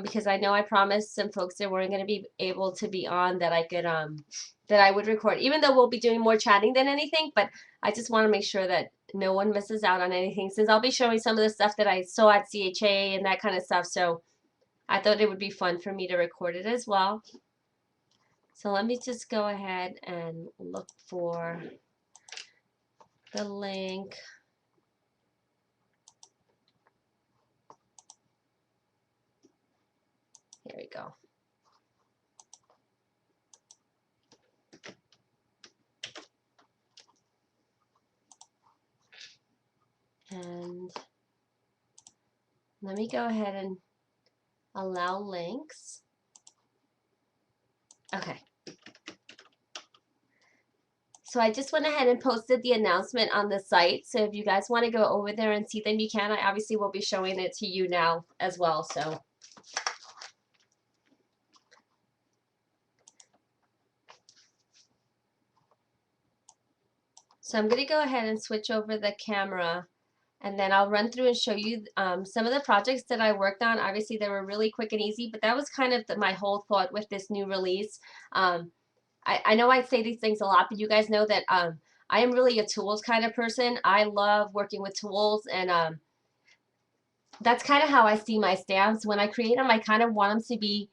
because I know I promised some folks that weren't going to be able to be on that I could that I would record, even though we'll be doing more chatting than anything. But I just want to make sure that no one misses out on anything, since I'll be showing some of the stuff that I saw at CHA and that kind of stuff. So I thought it would be fun for me to record it as well. So let me just go ahead and look for the link. Here we go. And let me go ahead and allow links. Okay. So I just went ahead and posted the announcement on the site. So if you guys want to go over there and see them, you can. I obviously will be showing it to you now as well. So I'm going to go ahead and switch over the camera, and then I'll run through and show you some of the projects that I worked on. Obviously, they were really quick and easy, but that was kind of my whole thought with this new release. I know I say these things a lot, but you guys know that I am really a tools kind of person. I love working with tools, and that's kind of how I see my stamps. When I create them, I kind of want them to be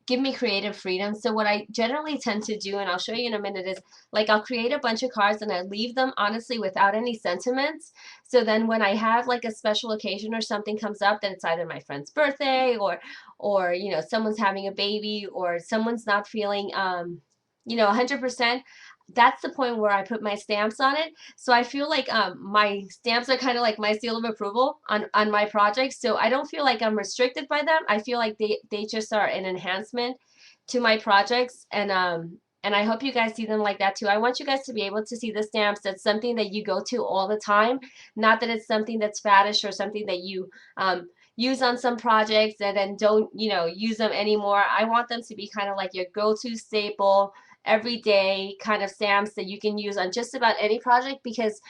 give me creative freedom. So what I generally tend to do, and I'll show you in a minute, is like I'll create a bunch of cards and I leave them honestly without any sentiments. So then when I have like a special occasion or something comes up, that it's either my friend's birthday or you know, someone's having a baby or someone's not feeling you know, 100%, that's the point where I put my stamps on it. So I feel like my stamps are kind of like my seal of approval on my projects. So I don't feel like I'm restricted by them. I feel like they just are an enhancement to my projects, and I hope you guys see them like that too. I want you guys to be able to see the stamps. That's something that you go to all the time, not that it's something that's faddish or something that you use on some projects and then don't, you know, use them anymore. I want them to be kind of like your go-to staple everyday kind of stamps that you can use on just about any project, because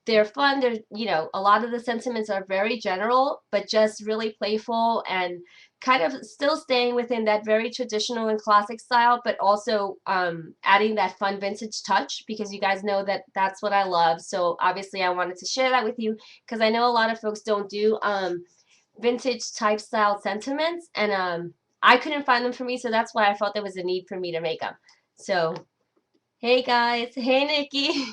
they're fun. They're, you know, a lot of the sentiments are very general, but just really playful and kind of still staying within that very traditional and classic style, but also adding that fun vintage touch, because you guys know that that's what I love. So obviously I wanted to share that with you, because I know a lot of folks don't do vintage type style sentiments, and I couldn't find them for me, so that's why I felt there was a need for me to make them. So, hey guys, hey Nikki.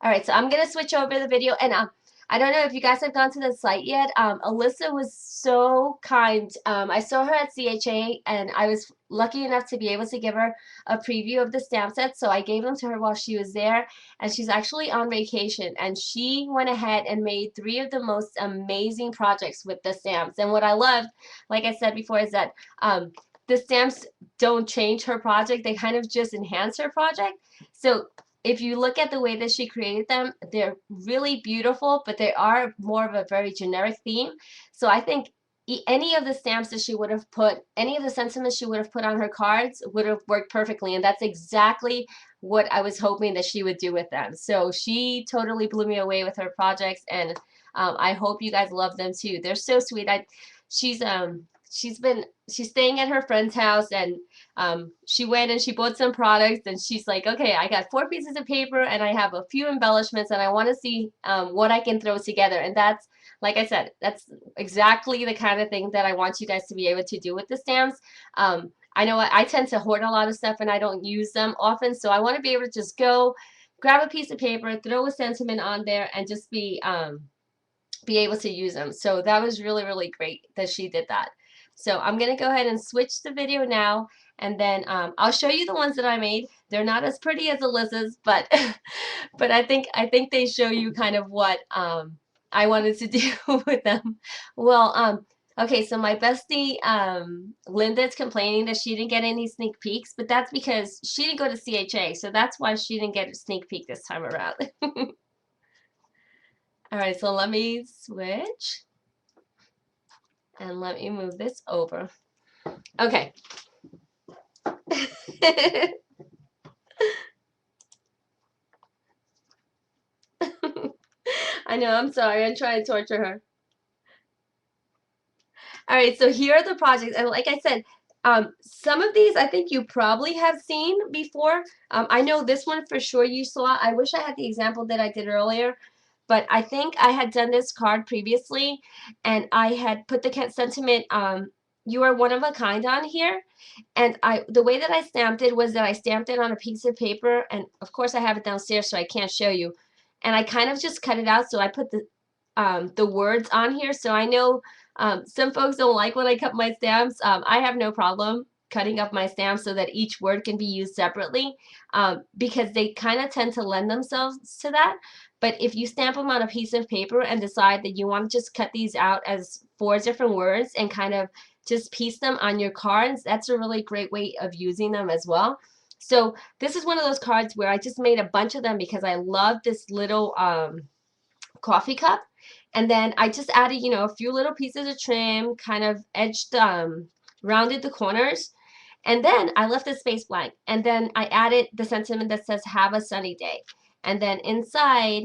All right, so I'm gonna switch over the video, and I don't know if you guys have gone to the site yet. Alyssa was so kind. I saw her at CHA, and I was lucky enough to be able to give her a preview of the stamp set. So I gave them to her while she was there, and she's actually on vacation, and she went ahead and made 3 of the most amazing projects with the stamps. And what I loved, like I said before, is that the stamps don't change her project; they kind of just enhance her project. So if you look at the way that she created them, they're really beautiful, but they are more of a very generic theme. So I think any of the stamps that she would have put, any of the sentiments she would have put on her cards would have worked perfectly. And that's exactly what I was hoping that she would do with them. So she totally blew me away with her projects, and I hope you guys love them too. They're so sweet. She's she's staying at her friend's house, and she went and she bought some products, and she's like, okay, I got 4 pieces of paper and I have a few embellishments, and I want to see what I can throw together. And that's, like I said, that's exactly the kind of thing that I want you guys to be able to do with the stamps. I know I tend to hoard a lot of stuff and I don't use them often, so I want to be able to just go grab a piece of paper, throw a sentiment on there, and just be able to use them. So that was really, really great that she did that. So I'm going to go ahead and switch the video now, and then I'll show you the ones that I made. They're not as pretty as Alyssa's, but but I think they show you kind of what I wanted to do with them. Well, okay, so my bestie Linda's complaining that she didn't get any sneak peeks, but that's because she didn't go to CHA, so that's why she didn't get a sneak peek this time around. All right, so let me switch and let me move this over. Okay. I know, I'm sorry. I'm trying to torture her. All right, so here are the projects, and like I said, some of these I think you probably have seen before. I know this one for sure you saw. I wish I had the example that I did earlier, but I think I had done this card previously, and I had put the sentiment, "You are one of a kind" on here. And the way that I stamped it was that I stamped it on a piece of paper, and of course I have it downstairs, so I can't show you. And I kind of just cut it out, so I put the words on here. So I know some folks don't like when I cut my stamps. I have no problem cutting up my stamps so that each word can be used separately, because they kind of tend to lend themselves to that. But if you stamp them on a piece of paper and decide that you want to just cut these out as 4 different words and kind of just piece them on your cards, that's a really great way of using them as well. So this is one of those cards where I just made a bunch of them because I love this little coffee cup. And then I just added, a few little pieces of trim, kind of edged, rounded the corners. And then I left the space blank. And then I added the sentiment that says, "Have a sunny day." And then inside,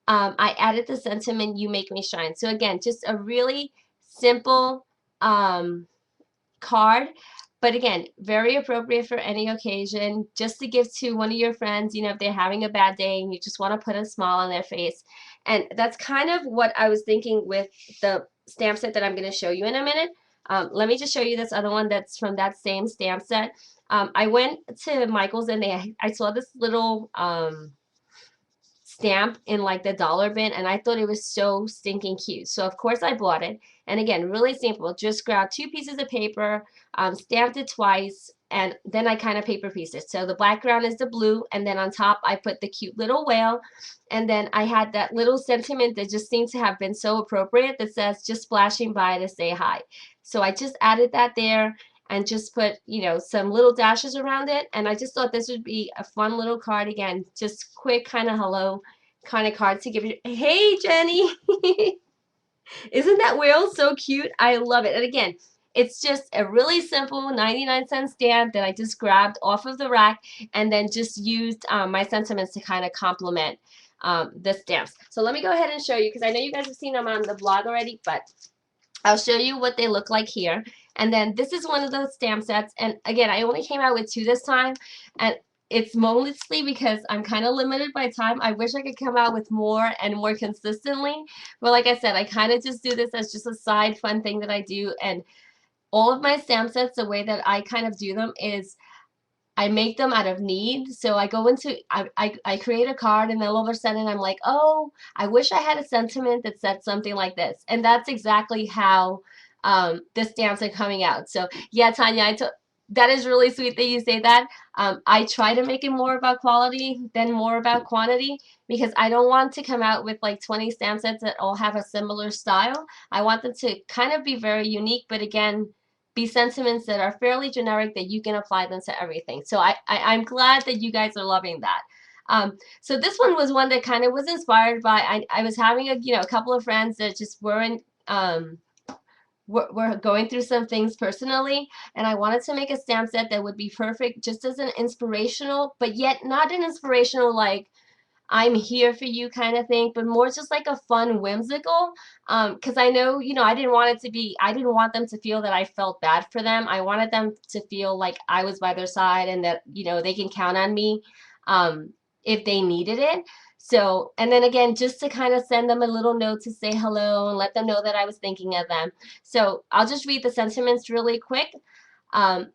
I added the sentiment, "You make me shine." So again, just a really simple card, but again, very appropriate for any occasion, just to give to one of your friends, if they're having a bad day and you just want to put a smile on their face. And that's kind of what I was thinking with the stamp set that I'm going to show you in a minute. Let me just show you this other one that's from that same stamp set. I went to Michael's and I saw this little stamp in like the dollar bin, and I thought it was so stinking cute. So of course I bought it. And again, really simple. Just grabbed 2 pieces of paper, stamped it twice, and then I kind of paper pieced it. So the background is the blue, and then on top I put the cute little whale, and then I had that little sentiment that just seems to have been so appropriate that says, "Just splashing by to say hi." So I just added that there and just put, some little dashes around it. And I just thought this would be a fun little card. Again, just quick kind of hello kind of card to give you. Hey, Jenny! Isn't that whale so cute? I love it. And again, it's just a really simple 99-cent stamp that I just grabbed off of the rack and then just used my sentiments to kind of complement the stamps. So let me go ahead and show you, because I know you guys have seen them on the blog already, but I'll show you what they look like here. And then this is one of those stamp sets. And again, I only came out with 2 this time. And it's mostly because I'm kind of limited by time. I wish I could come out with more and more consistently. But like I said, I kind of just do this as just a side fun thing that I do. And all of my stamp sets, the way that I kind of do them is I make them out of need. So I go into, I create a card, and then all of a sudden I'm like, oh, I wish I had a sentiment that said something like this. And that's exactly how the stamps are coming out. So yeah, Tanya, that is really sweet that you say that. I try to make it more about quality than more about quantity, because I don't want to come out with like 20 stamp sets that all have a similar style. I want them to kind of be very unique, but again, be sentiments that are fairly generic that you can apply them to everything. So I'm glad that you guys are loving that. So this one was one that kind of was inspired by, I was having a couple of friends that just weren't, we're going through some things personally, and I wanted to make a stamp set that would be perfect just as an inspirational, but yet not an inspirational like I'm here for you kind of thing, but more just like a fun whimsical. Because I know, I didn't want it to be, I didn't want them to feel that I felt bad for them. I wanted them to feel like I was by their side and that, they can count on me if they needed it. So, and then again, just to kind of send them a little note to say hello and let them know that I was thinking of them. So I'll just read the sentiments really quick.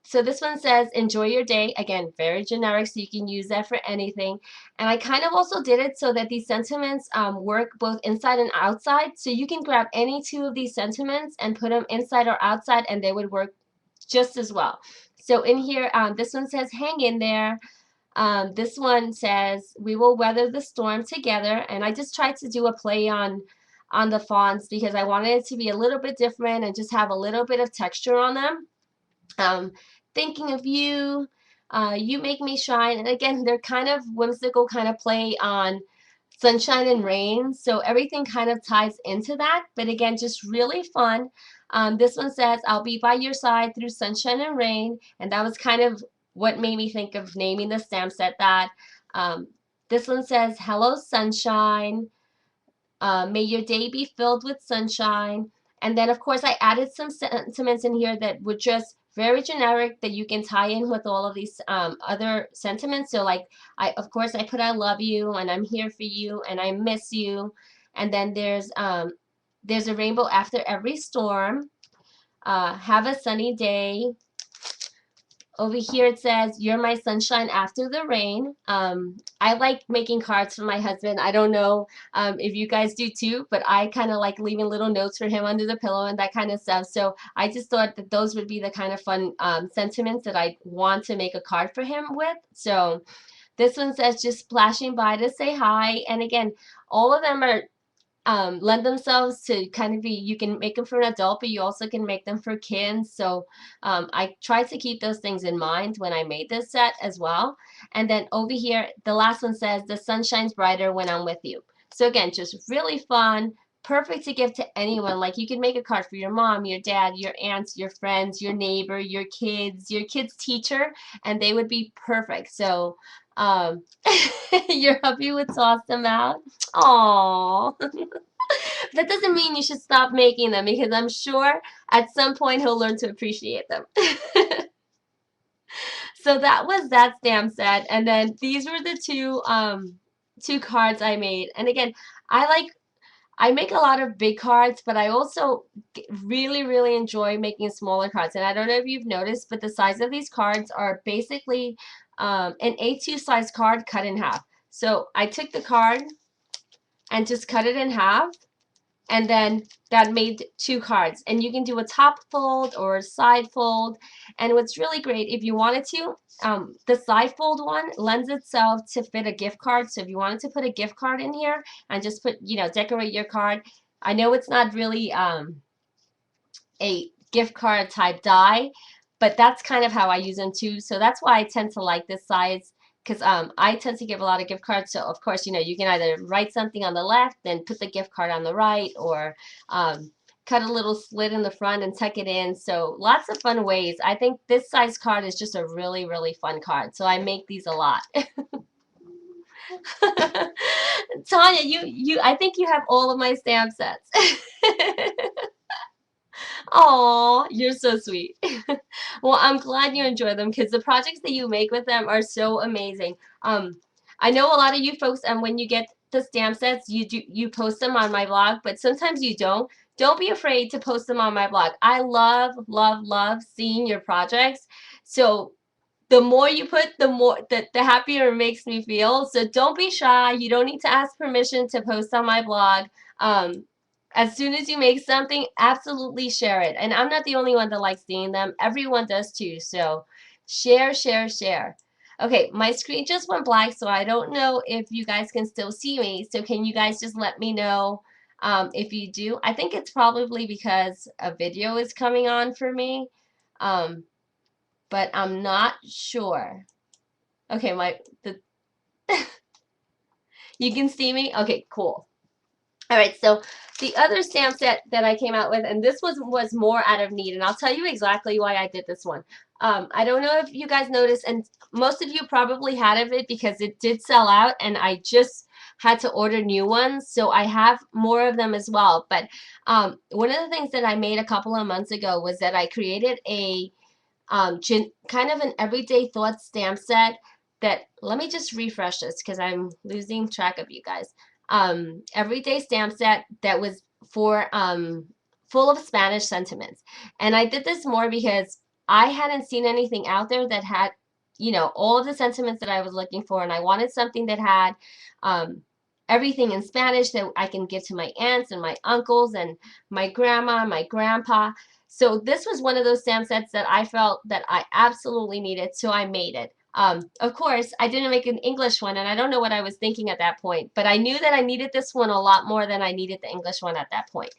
So this one says, "Enjoy your day." Again, very generic, so you can use that for anything. And I kind of also did it so that these sentiments work both inside and outside. So you can grab any 2 of these sentiments and put them inside or outside, and they would work just as well. So in here, this one says, "Hang in there." This one says, "We will weather the storm together." And I just tried to do a play on the fonts because I wanted it to be a little bit different and just have a little bit of texture on them. Thinking of you, you make me shine. And again, they're kind of whimsical, kind of play on sunshine and rain. So everything kind of ties into that. But again, just really fun. This one says, "I'll be by your side through sunshine and rain." And that was kind of what made me think of naming the stamp set that. Um, this one says, "Hello, sunshine. May your day be filled with sunshine." And then, of course, I added some sentiments in here that were just very generic that you can tie in with all of these other sentiments. So like, of course, I put I love you and I'm here for you and I miss you. And then there's a rainbow after every storm. Have a sunny day. Over here it says, "You're my sunshine after the rain." I like making cards for my husband. I don't know if you guys do too, but I kind of like leaving little notes for him under the pillow and that kind of stuff. So I just thought that those would be the kind of fun sentiments that I want to make a card for him with. So this one says, "Just splashing by to say hi." And again, all of them are lend themselves to kind of be, you can make them for an adult, but you also can make them for kids. So I tried to keep those things in mind when I made this set as well. And then over here, the last one says, "The sun shines brighter when I'm with you." So again, just really fun, perfect to give to anyone. Like you can make a card for your mom, your dad, your aunts, your friends, your neighbor, your kid's teacher, and they would be perfect. So your hubby would toss them out. Aww. That doesn't mean you should stop making them because I'm sure at some point he'll learn to appreciate them. So that was that stamp set, and then these were the two cards I made. And again, I make a lot of big cards, but I also really enjoy making smaller cards. And I don't know if you've noticed, but the size of these cards are basically an A2 size card cut in half. So I took the card and just cut it in half, and then that made two cards. And you can do a top fold or a side fold. And what's really great, if you wanted to, the side fold one lends itself to fit a gift card. So if you wanted to put a gift card in here and just put, decorate your card. I know it's not really a gift card type die, but that's kind of how I use them too. So that's why I tend to like this size, because I tend to give a lot of gift cards. So of course, you can either write something on the left, then put the gift card on the right, or cut a little slit in the front and tuck it in. So lots of fun ways. I think this size card is just a really fun card. So I make these a lot. Tanya, I think you have all of my stamp sets. Oh, you're so sweet. Well, I'm glad you enjoy them because the projects that you make with them are so amazing. I know a lot of you folks, and when you get the stamp sets, you post them on my blog, but sometimes you don't. Don't be afraid to post them on my blog. I love seeing your projects. So the more you put, the happier it makes me feel. So don't be shy. You don't need to ask permission to post on my blog. Um, as soon as you make something, absolutely share it. And I'm not the only one that likes seeing them. Everyone does too. So share. Okay, my screen just went blank, so I don't know if you guys can still see me. So can you guys just let me know if you do? I think it's probably because a video is coming on for me, but I'm not sure. Okay, you can see me? Okay, cool. All right, so the other stamp set that I came out with, and this was more out of need, and I'll tell you exactly why I did this one. I don't know if you guys noticed, and most of you probably had of it because it did sell out, and I just had to order new ones, so I have more of them as well. But one of the things that I made a couple of months ago was that I created a kind of an everyday thoughts stamp set that, let me just refresh this because I'm losing track of you guys. Everyday stamp set that was for full of Spanish sentiments. And I did this more because I hadn't seen anything out there that had, all of the sentiments that I was looking for, and I wanted something that had everything in Spanish that I can give to my aunts and my uncles and my grandma, my grandpa. So this was one of those stamp sets that I felt that I absolutely needed, so I made it. Of course, I didn't make an English one, and I don't know what I was thinking at that point, but I knew that I needed this one a lot more than I needed the English one at that point.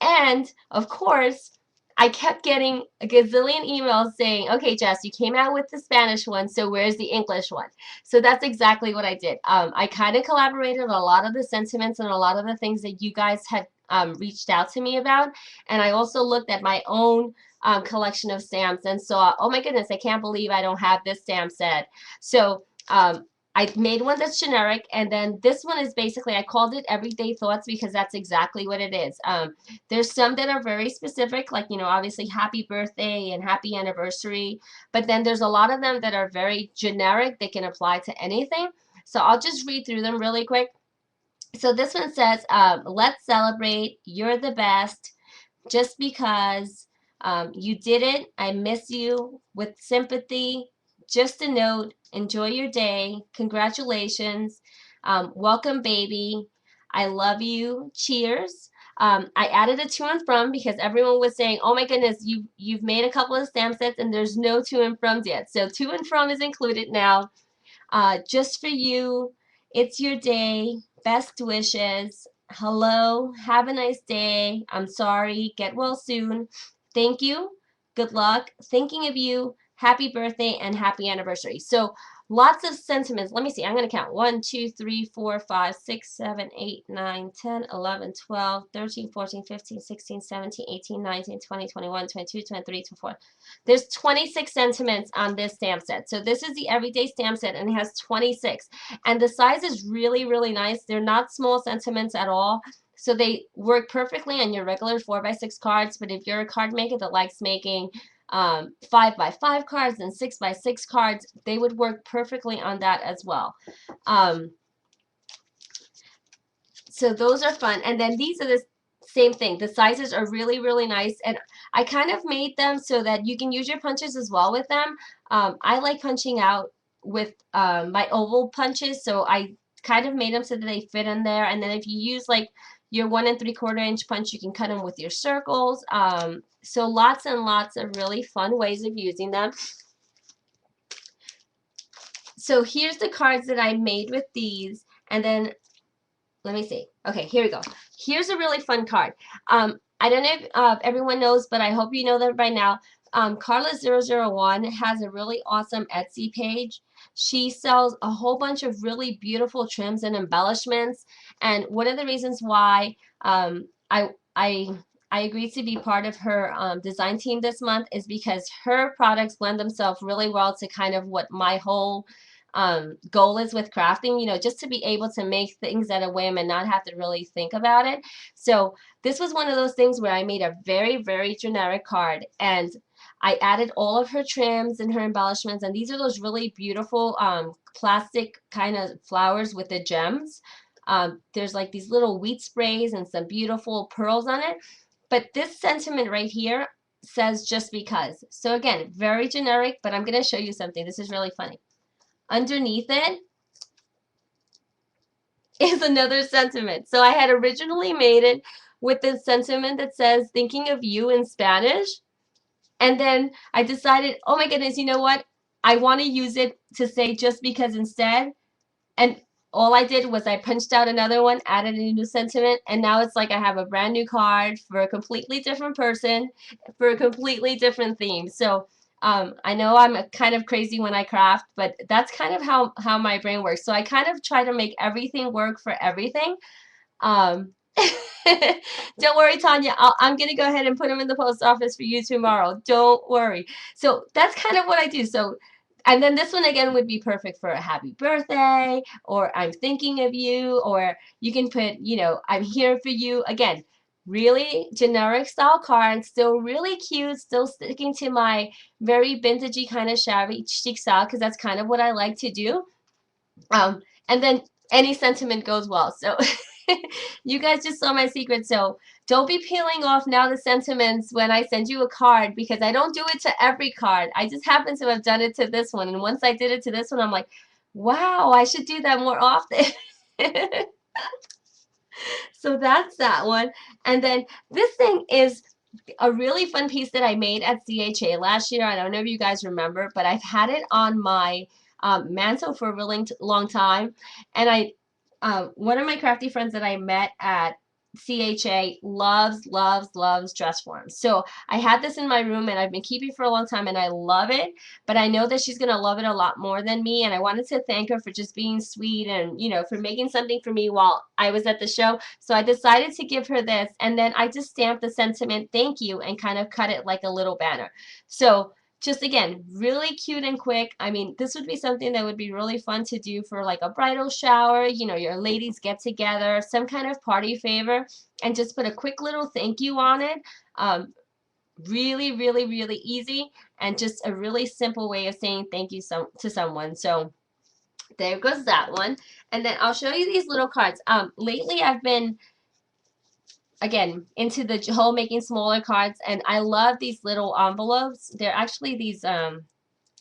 And, of course, I kept getting a gazillion emails saying, "Okay, Jess, you came out with the Spanish one, so where's the English one?" So that's exactly what I did. I kind of collaborated on a lot of the sentiments and a lot of the things that you guys had reached out to me about. And I also looked at my own collection of stamps and saw, oh my goodness, I can't believe I don't have this stamp set. So I made one that's generic, and then this one is basically, I called it Everyday Thoughts because that's exactly what it is. There's some that are very specific, like, you know, obviously happy birthday and happy anniversary, but then there's a lot of them that are very generic. They can apply to anything. So I'll just read through them really quick. So this one says, let's celebrate, you're the best, just because you did it, I miss you, with sympathy, just a note, enjoy your day, congratulations, welcome baby, I love you, cheers. I added a to and from because everyone was saying, oh my goodness, you've made a couple of stamp sets and there's no to and froms yet. So to and from is included now. Just for you, it's your day, best wishes, hello, have a nice day, I'm sorry, get well soon, thank you, good luck, thinking of you, happy birthday, and happy anniversary. So lots of sentiments. Let me see, I'm going to count 1, 2, 3, 4, 5, 6, 7, 8, 9, 10, 11, 12, 13, 14, 15, 16, 17, 18, 19, 20, 21, 22, 23, 24. There's 26 sentiments on this stamp set. So this is the everyday stamp set and it has 26. And the size is really, really nice. They're not small sentiments at all. So they work perfectly on your regular 4x6 cards. But if you're a card maker that likes making 5x5 cards and 6x6 cards, they would work perfectly on that as well. So those are fun. And then these are the same thing. The sizes are really, really nice. And I kind of made them so that you can use your punches as well with them. I like punching out with my oval punches. So I kind of made them so that they fit in there. And then if you use like your 1 3/4 inch punch, you can cut them with your circles. So lots and lots of really fun ways of using them. So here's the cards that I made with these. And then let me see. Okay, here we go. Here's a really fun card. I don't know if everyone knows, but I hope you know that by now. Carla001 has a really awesome Etsy page. She sells a whole bunch of really beautiful trims and embellishments. And one of the reasons why I agreed to be part of her design team this month is because her products lend themselves really well to kind of what my whole goal is with crafting, you know, just to be able to make things at a whim and not have to really think about it. So this was one of those things where I made a very, very generic card and I added all of her trims and her embellishments, and these are those really beautiful plastic kind of flowers with the gems. There's like these little wheat sprays and some beautiful pearls on it. But this sentiment right here says just because. So again, very generic, but I'm going to show you something. This is really funny. Underneath it is another sentiment. So I had originally made it with the sentiment that says thinking of you in Spanish. And then I decided, oh my goodness, you know what? I want to use it to say just because instead. And all I did was I punched out another one, added a new sentiment, and now it's like I have a brand new card for a completely different person, for a completely different theme. So I know I'm kind of crazy when I craft, but that's kind of how my brain works. So I kind of try to make everything work for everything. Um, don't worry, Tanya. I'm going to go ahead and put them in the post office for you tomorrow. Don't worry. So that's kind of what I do. So, and then this one again would be perfect for a happy birthday, or I'm thinking of you, or you can put, you know, I'm here for you. Again, really generic style card, still really cute, still sticking to my very vintagey kind of shabby chic style because that's kind of what I like to do. And then any sentiment goes well. So you guys just saw my secret. So don't be peeling off now the sentiments when I send you a card because I don't do it to every card. I just happen to have done it to this one. And once I did it to this one, I'm like, wow, I should do that more often. So that's that one. And then this thing is a really fun piece that I made at CHA last year. I don't know if you guys remember, but I've had it on my mantle for a really long time. And one of my crafty friends that I met at CHA loves dress forms. So I had this in my room and I've been keeping it for a long time and I love it, but I know that she's going to love it a lot more than me. And I wanted to thank her for just being sweet and, you know, for making something for me while I was at the show. So I decided to give her this and then I just stamped the sentiment, thank you, and kind of cut it like a little banner. So just again, really cute and quick. I mean, this would be something that would be really fun to do for like a bridal shower, you know, your ladies get together, some kind of party favor, and just put a quick little thank you on it. Really, really, really easy, and just a really simple way of saying thank you to someone. So there goes that one. And then I'll show you these little cards. Lately I've been again into the whole making smaller cards, and I love these little envelopes. They're actually these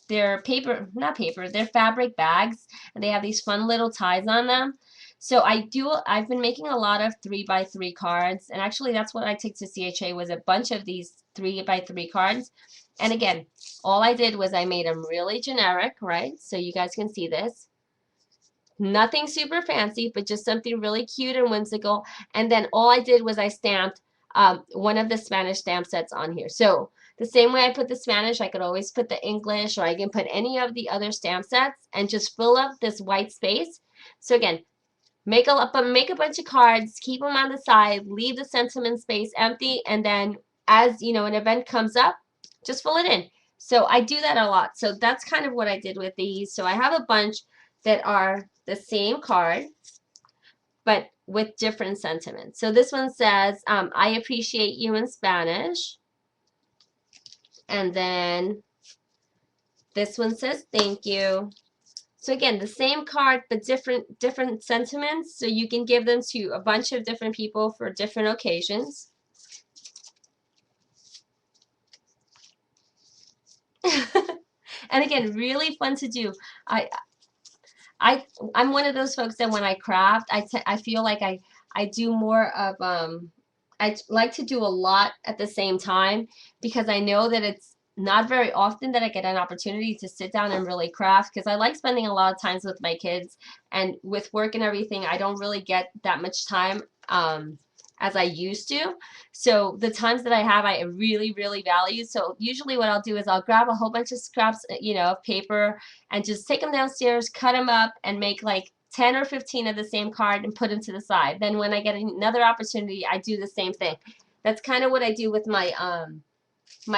they're paper, not paper, they're fabric bags, and they have these fun little ties on them. So I've been making a lot of 3x3 cards, and actually that's what I took to CHA, was a bunch of these 3x3 cards. And again, all I did was I made them really generic, right? So you guys can see this. Nothing super fancy, but just something really cute and whimsical. And then all I did was I stamped one of the Spanish stamp sets on here. So the same way I put the Spanish, I could always put the English, or I can put any of the other stamp sets and just fill up this white space. So again, make a bunch of cards, keep them on the side, leave the sentiment space empty, and then as you know, an event comes up, just fill it in. So I do that a lot. So that's kind of what I did with these. So I have a bunch that are the same card, but with different sentiments. So this one says, I appreciate you in Spanish. And then this one says, thank you. So again, the same card, but different sentiments. So you can give them to a bunch of different people for different occasions. And again, really fun to do. I'm one of those folks that when I craft, I feel like I do more of I like to do a lot at the same time, because I know that it's not very often that I get an opportunity to sit down and really craft, because I like spending a lot of times with my kids, and with work and everything I don't really get that much time as I used to. So the times that I have, I really, really value. So usually what I'll do is I'll grab a whole bunch of scraps, you know, of paper, and just take them downstairs, cut them up, and make like 10 or 15 of the same card and put them to the side. Then when I get another opportunity, I do the same thing. That's kind of what I do with my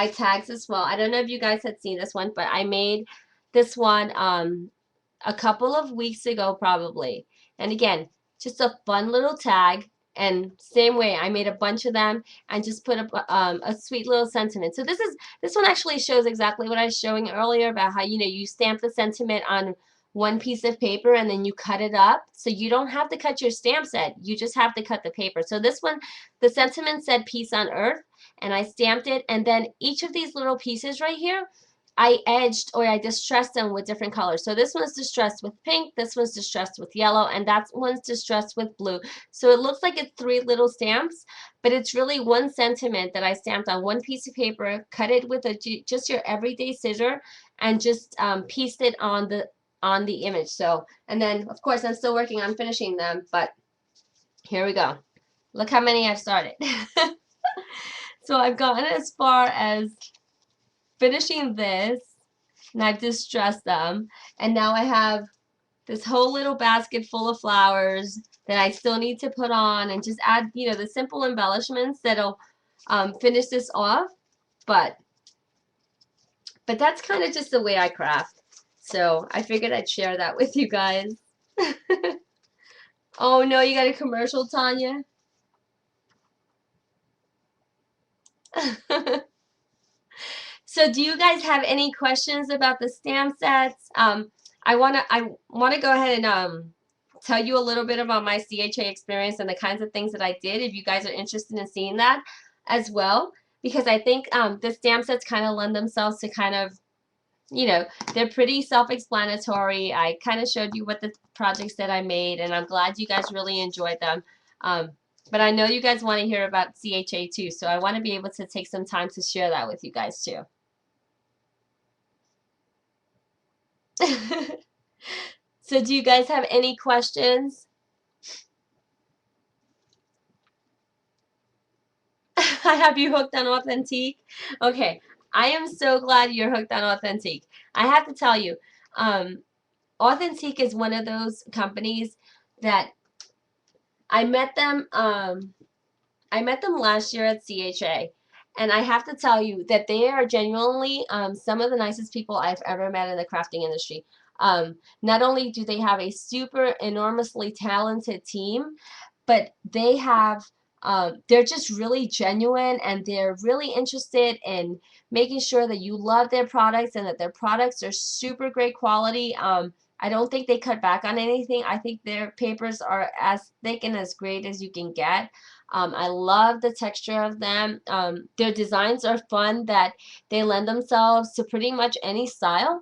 tags as well. I don't know if you guys had seen this one, but I made this one a couple of weeks ago probably. And again, just a fun little tag. And same way, I made a bunch of them and just put a sweet little sentiment. So this one actually shows exactly what I was showing earlier about how, you know, you stamp the sentiment on one piece of paper and then you cut it up. So you don't have to cut your stamp set. You just have to cut the paper. So this one, the sentiment said peace on earth, and I stamped it. And then each of these little pieces right here, I edged, or I distressed them with different colors. So this one's distressed with pink, this one's distressed with yellow, and that one's distressed with blue. So it looks like it's three little stamps, but it's really one sentiment that I stamped on one piece of paper, cut it with just your everyday scissor, and just pieced it on the image. So, and then of course I'm still working on finishing them, but here we go. Look how many I've started. So I've gotten as far as finishing this, and I've distressed them, and now I have this whole little basket full of flowers that I still need to put on and just add, you know, the simple embellishments that'll finish this off. But that's kind of just the way I craft. So I figured I'd share that with you guys. Oh no, you got a commercial, Tanya? So do you guys have any questions about the stamp sets? I wanna go ahead and tell you a little bit about my CHA experience and the kinds of things that I did, if you guys are interested in seeing that as well, because I think the stamp sets kind of lend themselves to kind of, you know, they're pretty self-explanatory. I kind of showed you what the projects that I made, and I'm glad you guys really enjoyed them. But I know you guys want to hear about CHA too, so I want to be able to take some time to share that with you guys too. So do you guys have any questions? I have you hooked on Authentique? Okay, I am so glad you're hooked on Authentique. I have to tell you, Authentique is one of those companies that I met them last year at CHA, And I have to tell you that they are genuinely some of the nicest people I've ever met in the crafting industry. Not only do they have a super enormously talented team, but they have they're just really genuine, and they're really interested in making sure that you love their products and that their products are super great quality. I don't think they cut back on anything. I think their papers are as thick and as great as you can get. I love the texture of them. Their designs are fun, that they lend themselves to pretty much any style.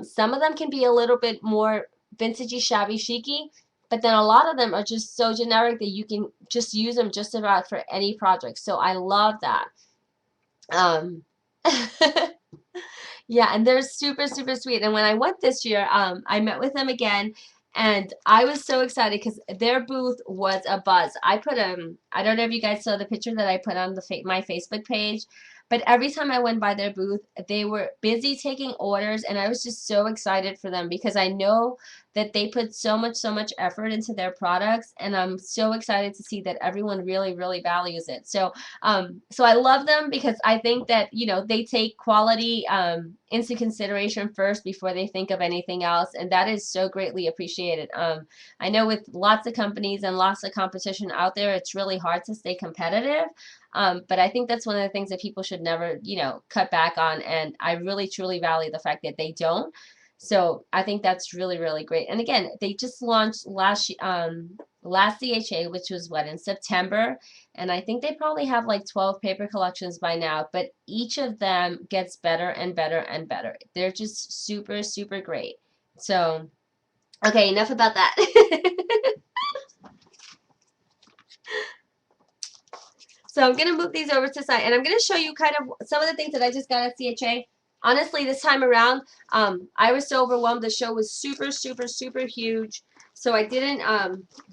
Some of them can be a little bit more vintagey, shabby, chicy, but then a lot of them are just so generic that you can just use them just about for any project. So I love that. Um, yeah, and they're super, super sweet. And when I went this year, I met with them again, and I was so excited because their booth was a buzz. I don't know if you guys saw the picture that I put on the my Facebook page, but every time I went by their booth, they were busy taking orders, and I was just so excited for them because I know that they put so much effort into their products, and I'm so excited to see that everyone really, really values it. So I love them because I think that, you know, they take quality into consideration first before they think of anything else, and that is so greatly appreciated. I know with lots of companies and lots of competition out there, it's really hard to stay competitive. But I think that's one of the things that people should never, you know, cut back on, and I really truly value the fact that they don't. So I think that's really, really great. And again, they just launched last CHA, which was what, in September, and I think they probably have like 12 paper collections by now, but each of them gets better and better and better. They're just super, super great. So, okay, enough about that. So I'm going to move these over to the side, and I'm going to show you kind of some of the things that I just got at CHA. Honestly, this time around, I was so overwhelmed. The show was super, super, super huge. So I didn't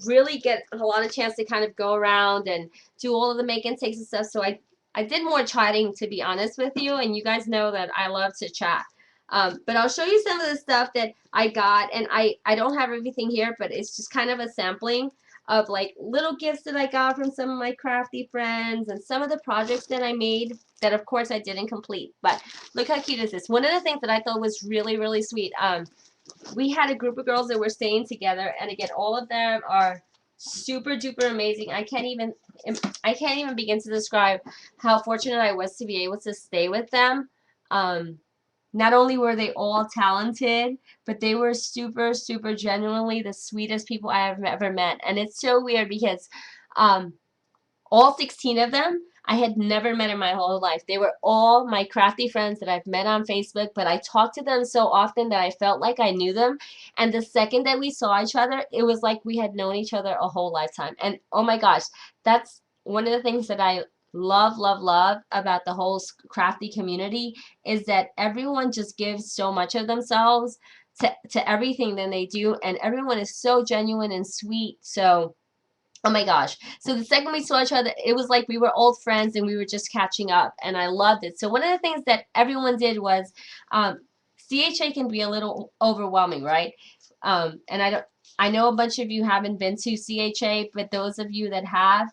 really get a lot of chance to kind of go around and do all of the make and takes and stuff. So I did more chatting, to be honest with you, and you guys know that I love to chat. But I'll show you some of the stuff that I got, and I don't have everything here, but it's just kind of a sampling of like little gifts that I got from some of my crafty friends and some of the projects that I made that of course I didn't complete. But look how cute is this. One of the things that I thought was really, really sweet, we had a group of girls that were staying together, and again, all of them are super duper amazing. I can't even begin to describe how fortunate I was to be able to stay with them. Not only were they all talented, but they were super, super genuinely the sweetest people I have ever met. And it's so weird because um, all 16 of them I had never met in my whole life. They were all my crafty friends that I've met on Facebook, but I talked to them so often that I felt like I knew them. And the second that we saw each other, it was like we had known each other a whole lifetime. And oh my gosh, that's one of the things that I love, love, love about the whole crafty community, is that everyone just gives so much of themselves to everything that they do, and everyone is so genuine and sweet. So oh my gosh. So the second we saw each other, it was like we were old friends and we were just catching up, and I loved it. So one of the things that everyone did was CHA can be a little overwhelming, right? And I know a bunch of you haven't been to CHA, but those of you that have,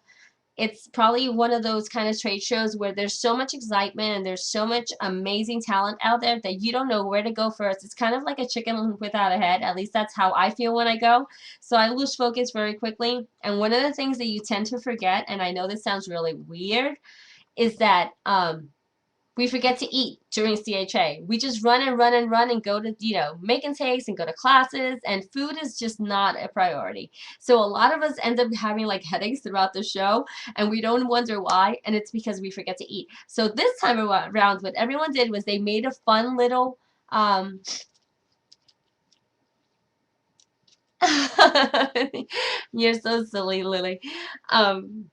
it's probably one of those kind of trade shows where there's so much excitement and there's so much amazing talent out there that you don't know where to go first. It's kind of like a chicken without a head. At least that's how I feel when I go. So I lose focus very quickly. And one of the things that you tend to forget, and I know this sounds really weird, is that we forget to eat during CHA. We just run and run and run and go to, you know, make and takes and go to classes, and food is just not a priority. So a lot of us end up having like headaches throughout the show, and we don't wonder why, and it's because we forget to eat. So this time around, what everyone did was they made a fun little you're so silly, Lily. Um,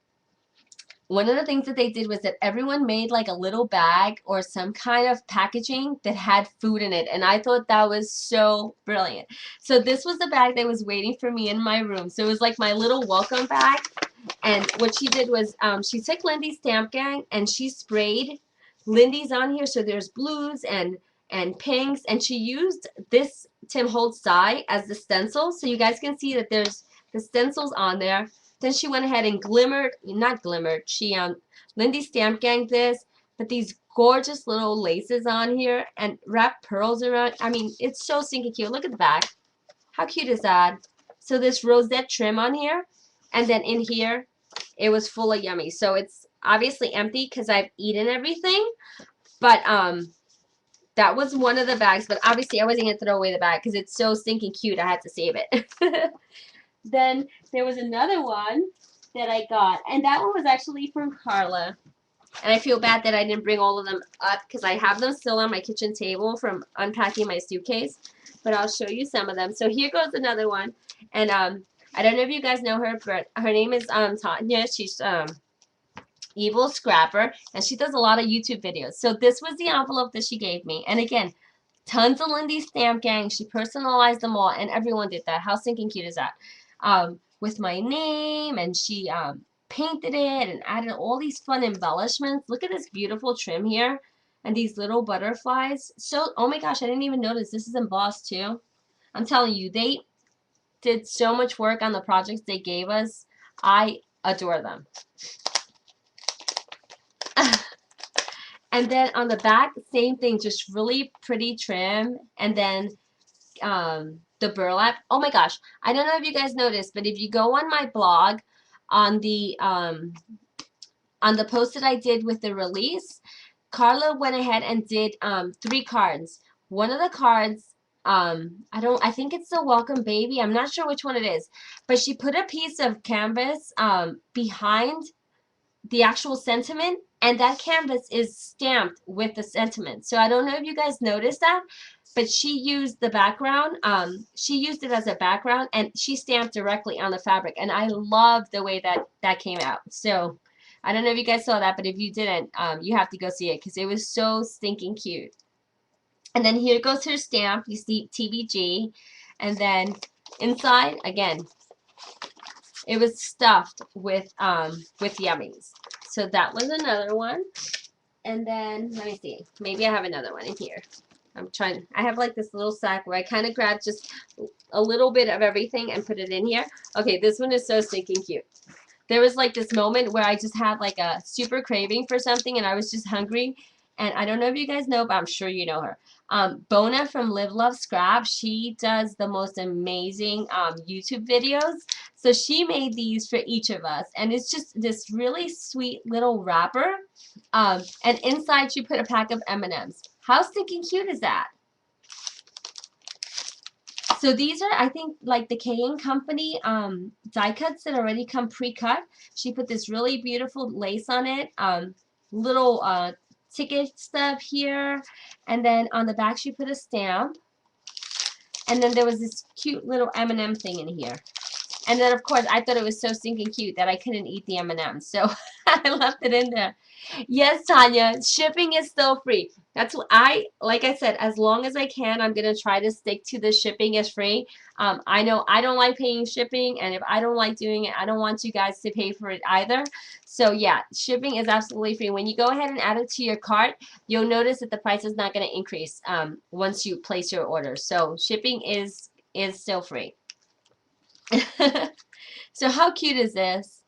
One of the things that they did was that everyone made like a little bag or some kind of packaging that had food in it, and I thought that was so brilliant. So this was the bag that was waiting for me in my room. So it was like my little welcome bag, and what she did was she took Lindy's Stamp Gang and she sprayed Lindy's on here, so there's blues and pinks, and she used this Tim Holtz die as the stencil, so you guys can see that there's the stencils on there. Then she went ahead and glimmered, not glimmered, she Lindy Stamp Gang this. but these gorgeous little laces on here and wrap pearls around. I mean, it's so stinking cute. Look at the back. How cute is that? So this rosette trim on here, and then in here, it was full of yummy. So it's obviously empty because I've eaten everything, but that was one of the bags, but obviously I wasn't going to throw away the bag because it's so stinking cute. I had to save it. Then there was another one that I got, and that one was actually from Carla. And I feel bad that I didn't bring all of them up because I have them still on my kitchen table from unpacking my suitcase. But I'll show you some of them. So here goes another one. And I don't know if you guys know her, but her name is Tanya. She's Evil Scrapper, and she does a lot of YouTube videos. So this was the envelope that she gave me. And again, tons of Lindy Stamp Gang. She personalized them all, and everyone did that. How stinking cute is that? With my name, and she painted it and added all these fun embellishments. Look at this beautiful trim here, and these little butterflies. So, oh my gosh, I didn't even notice this is embossed too. I'm telling you, they did so much work on the projects they gave us. I adore them. And then on the back, same thing, just really pretty trim. And then the burlap. Oh my gosh, I don't know if you guys noticed, but if you go on my blog, on the post that I did with the release, Carla went ahead and did 3 cards. One of the cards, I think it's the Welcome Baby. I'm not sure which one it is, but she put a piece of canvas behind the actual sentiment, and that canvas is stamped with the sentiment. So I don't know if you guys noticed that, but she used the background. She used it as a background, and she stamped directly on the fabric, and I love the way that came out. So I don't know if you guys saw that, but if you didn't, you have to go see it because it was so stinking cute. And then here goes her stamp. You see TBG, and then inside again, it was stuffed with yummies. So that was another one. And then let me see. Maybe I have another one in here. I have like this little sack where I kind of grabbed just a little bit of everything and put it in here. Okay, this one is so stinking cute. There was like this moment where I just had like a super craving for something and I was just hungry. And I don't know if you guys know, but I'm sure you know her. Bona from Live Love Scrap, she does the most amazing YouTube videos. So she made these for each of us. And it's just this really sweet little wrapper. And inside she put a pack of M&Ms. How stinking cute is that? So these are, I think, like the K & Company die cuts that already come pre-cut. She put this really beautiful lace on it, little ticket stub here, and then on the back she put a stamp. And then there was this cute little M&M thing in here. And then, of course, I thought it was so stinking cute that I couldn't eat the M&Ms, so I left it in there. Yes, Tanya, shipping is still free. That's what like I said, as long as I can, I'm going to try to stick to the shipping is free. I know I don't like paying shipping, and if I don't like doing it, I don't want you guys to pay for it either. So, yeah, shipping is absolutely free. When you go ahead and add it to your cart, you'll notice that the price is not going to increase once you place your order. So, shipping is still free. So how cute is this?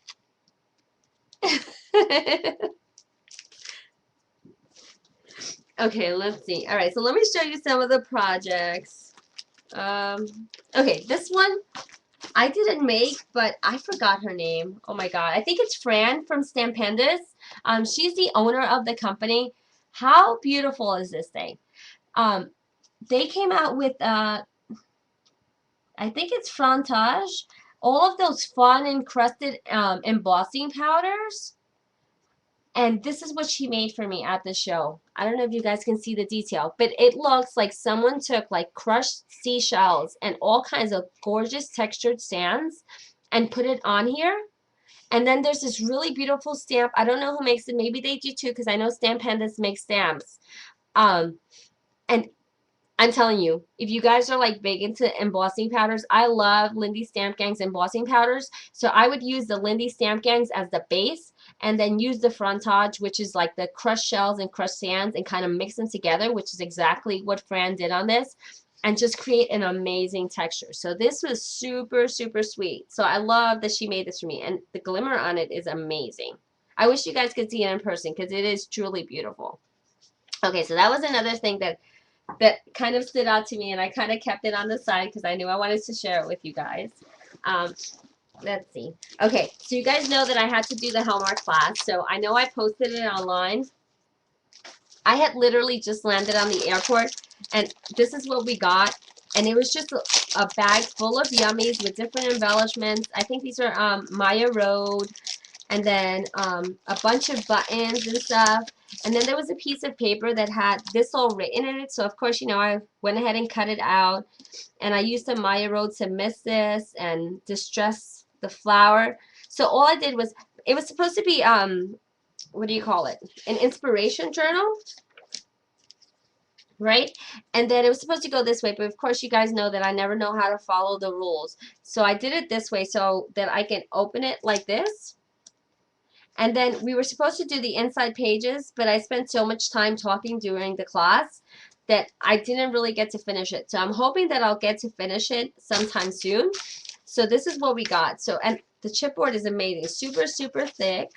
Okay, let's see. All right, so let me show you some of the projects. Okay, this one I didn't make, but I forgot her name. Oh my god, I think it's Fran from StampO's. She's the owner of the company. How beautiful is this thing? They came out with I think it's Frontage. All of those fun encrusted embossing powders. And this is what she made for me at the show. I don't know if you guys can see the detail, but it looks like someone took like crushed seashells and all kinds of gorgeous textured sands and put it on here. And then there's this really beautiful stamp. I don't know who makes it. Maybe they do too, because I know StampO's makes stamps. And I'm telling you, if you guys are like big into embossing powders, I love Lindy Stamp Gang's embossing powders. So I would use the Lindy Stamp Gangs as the base and then use the Frontage, which is like the crushed shells and crushed sands, and kind of mix them together, which is exactly what Fran did on this, and just create an amazing texture. So this was super, super sweet. So I love that she made this for me, and the glimmer on it is amazing. I wish you guys could see it in person because it is truly beautiful. Okay, so that was another thing that kind of stood out to me, and I kind of kept it on the side because I knew I wanted to share it with you guys. Um, let's see. Okay, so you guys know that I had to do the Hallmark class, so I know I posted it online. I had literally just landed on the airport, and this is what we got. And it was just a bag full of yummies with different embellishments. I think these are Maya Road, and then a bunch of buttons and stuff. And then there was a piece of paper that had this all written in it. So of course, you know, I went ahead and cut it out. And I used some Maya Road to miss this and distress the flower. So all I did was, it was supposed to be, what do you call it? An inspiration journal, right? And then it was supposed to go this way, but of course you guys know that I never know how to follow the rules. So I did it this way so that I can open it like this. And then we were supposed to do the inside pages, but I spent so much time talking during the class that I didn't really get to finish it. So I'm hoping that I'll get to finish it sometime soon. So this is what we got. So, and the chipboard is amazing, super, super thick.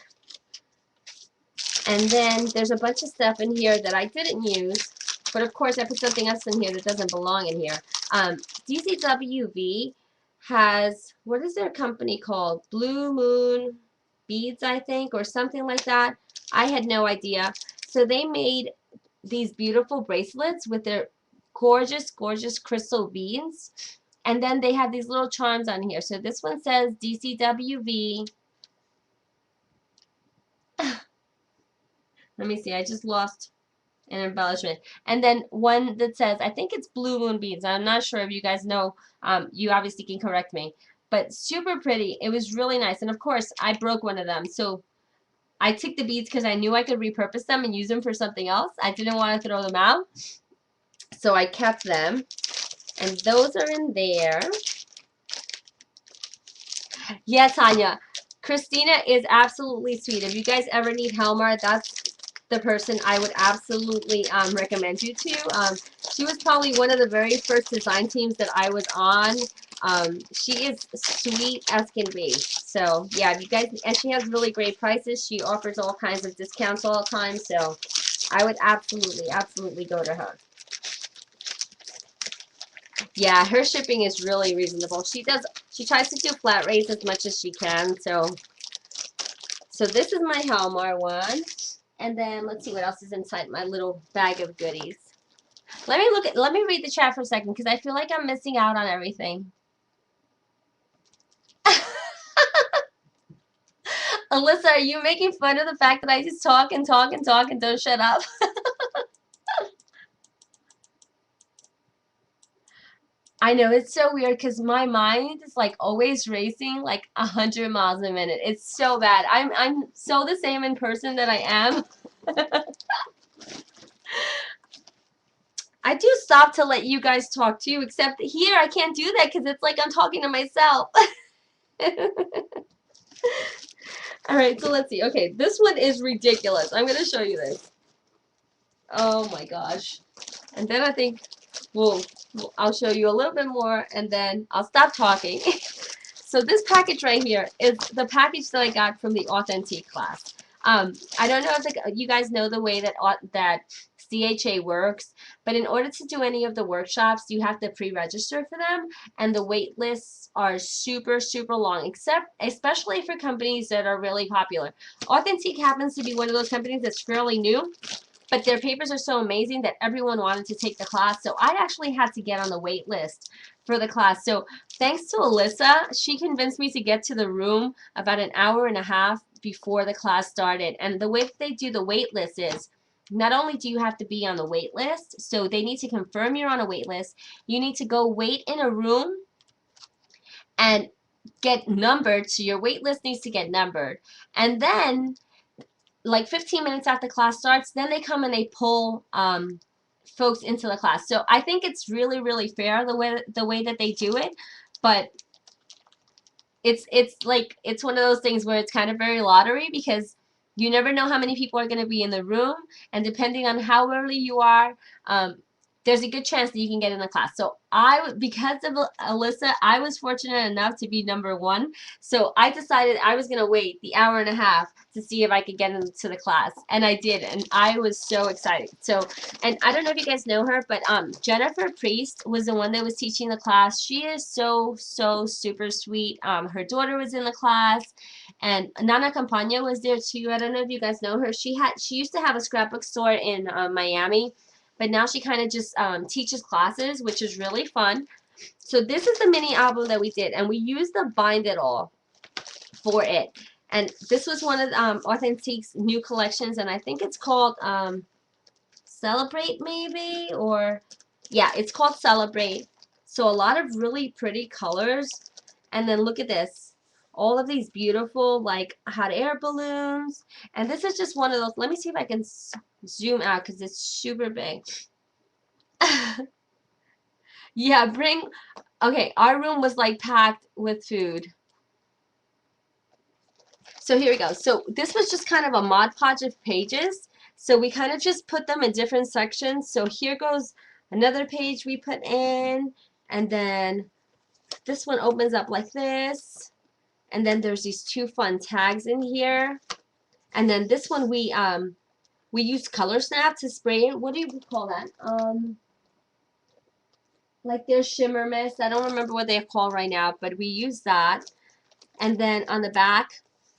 And then there's a bunch of stuff in here that I didn't use, but of course I put something else in here that doesn't belong in here. DCWV has, what is their company called? Blue Moon Beads, I think, or something like that. I had no idea. So they made these beautiful bracelets with their gorgeous, gorgeous crystal beads. And then they have these little charms on here. So this one says DCWV. Let me see, I just lost an embellishment. And then one that says, I think it's Blue Moon Beads. I'm not sure if you guys know. You obviously can correct me. But super pretty. It was really nice. And of course, I broke one of them. So I took the beads because I knew I could repurpose them and use them for something else. I didn't want to throw them out. So I kept them. And those are in there. Yeah, Tanya. Christina is absolutely sweet. If you guys ever need Helmar, that's the person I would absolutely recommend you to. She was probably one of the very first design teams that I was on. She is sweet as can be. So yeah, if you guys, and she has really great prices. She offers all kinds of discounts all the time. So I would absolutely, absolutely go to her. Yeah, her shipping is really reasonable. She tries to do flat rates as much as she can. So this is my Helmar one. And then let's see what else is inside my little bag of goodies. Let me read the chat for a second because I feel like I'm missing out on everything. Alyssa, are you making fun of the fact that I just talk and talk and talk and don't shut up? I know, it's so weird because my mind is like always racing like 100 miles a minute. It's so bad. I'm so the same in person that I am. I do stop to let you guys talk too, except here I can't do that because it's like I'm talking to myself. All right, so let's see. Okay, this one is ridiculous. I'm going to show you this. Oh my gosh. And then I think I'll show you a little bit more and then I'll stop talking. So this package right here is the package that I got from the Authentique class. I don't know if you guys know the way that CHA works, but in order to do any of the workshops, you have to pre-register for them, and the wait lists are super, super long, especially for companies that are really popular. Authentique happens to be one of those companies that's fairly new, but their papers are so amazing that everyone wanted to take the class, so I actually had to get on the wait list for the class. So thanks to Alyssa, she convinced me to get to the room about an hour and a half before the class started. And the way that they do the wait list is, not only do you have to be on the wait list, so they need to confirm you're on a wait list, you need to go wait in a room and get numbered, so your wait list needs to get numbered. And then, like 15 minutes after class starts, then they come and they pull folks into the class. So I think it's really, really fair the way that they do it, but it's one of those things where it's kind of very lottery because you never know how many people are going to be in the room, and depending on how early you are, there's a good chance that you can get in the class. So because of Alyssa, I was fortunate enough to be number one. So I decided I was gonna wait the hour and a half to see if I could get into the class, and I did, and I was so excited. So, and I don't know if you guys know her, but Jennifer Priest was the one that was teaching the class. She is so super sweet. Her daughter was in the class, and Nana Campagna was there too. I don't know if you guys know her. She used to have a scrapbook store in Miami, but now she kind of just teaches classes, which is really fun. So this is the mini album that we did, and we used the Bind It All for it. And this was one of Authentique's new collections, and I think it's called Celebrate maybe, or yeah, it's called Celebrate. So a lot of really pretty colors, and then look at this. All of these beautiful like hot air balloons, and this is just one of those. Let me see if I can zoom out because it's super big. Yeah, okay, our room was like packed with food. So here we go. So this was just kind of a Mod Podge of pages. So we kind of just put them in different sections. So here goes another page we put in, and then this one opens up like this. And then there's these two fun tags in here. And then this one we used Color Snap to spray it. What do you call that? Like there's Shimmer Mist. I don't remember what they're called right now, but we use that. And then on the back,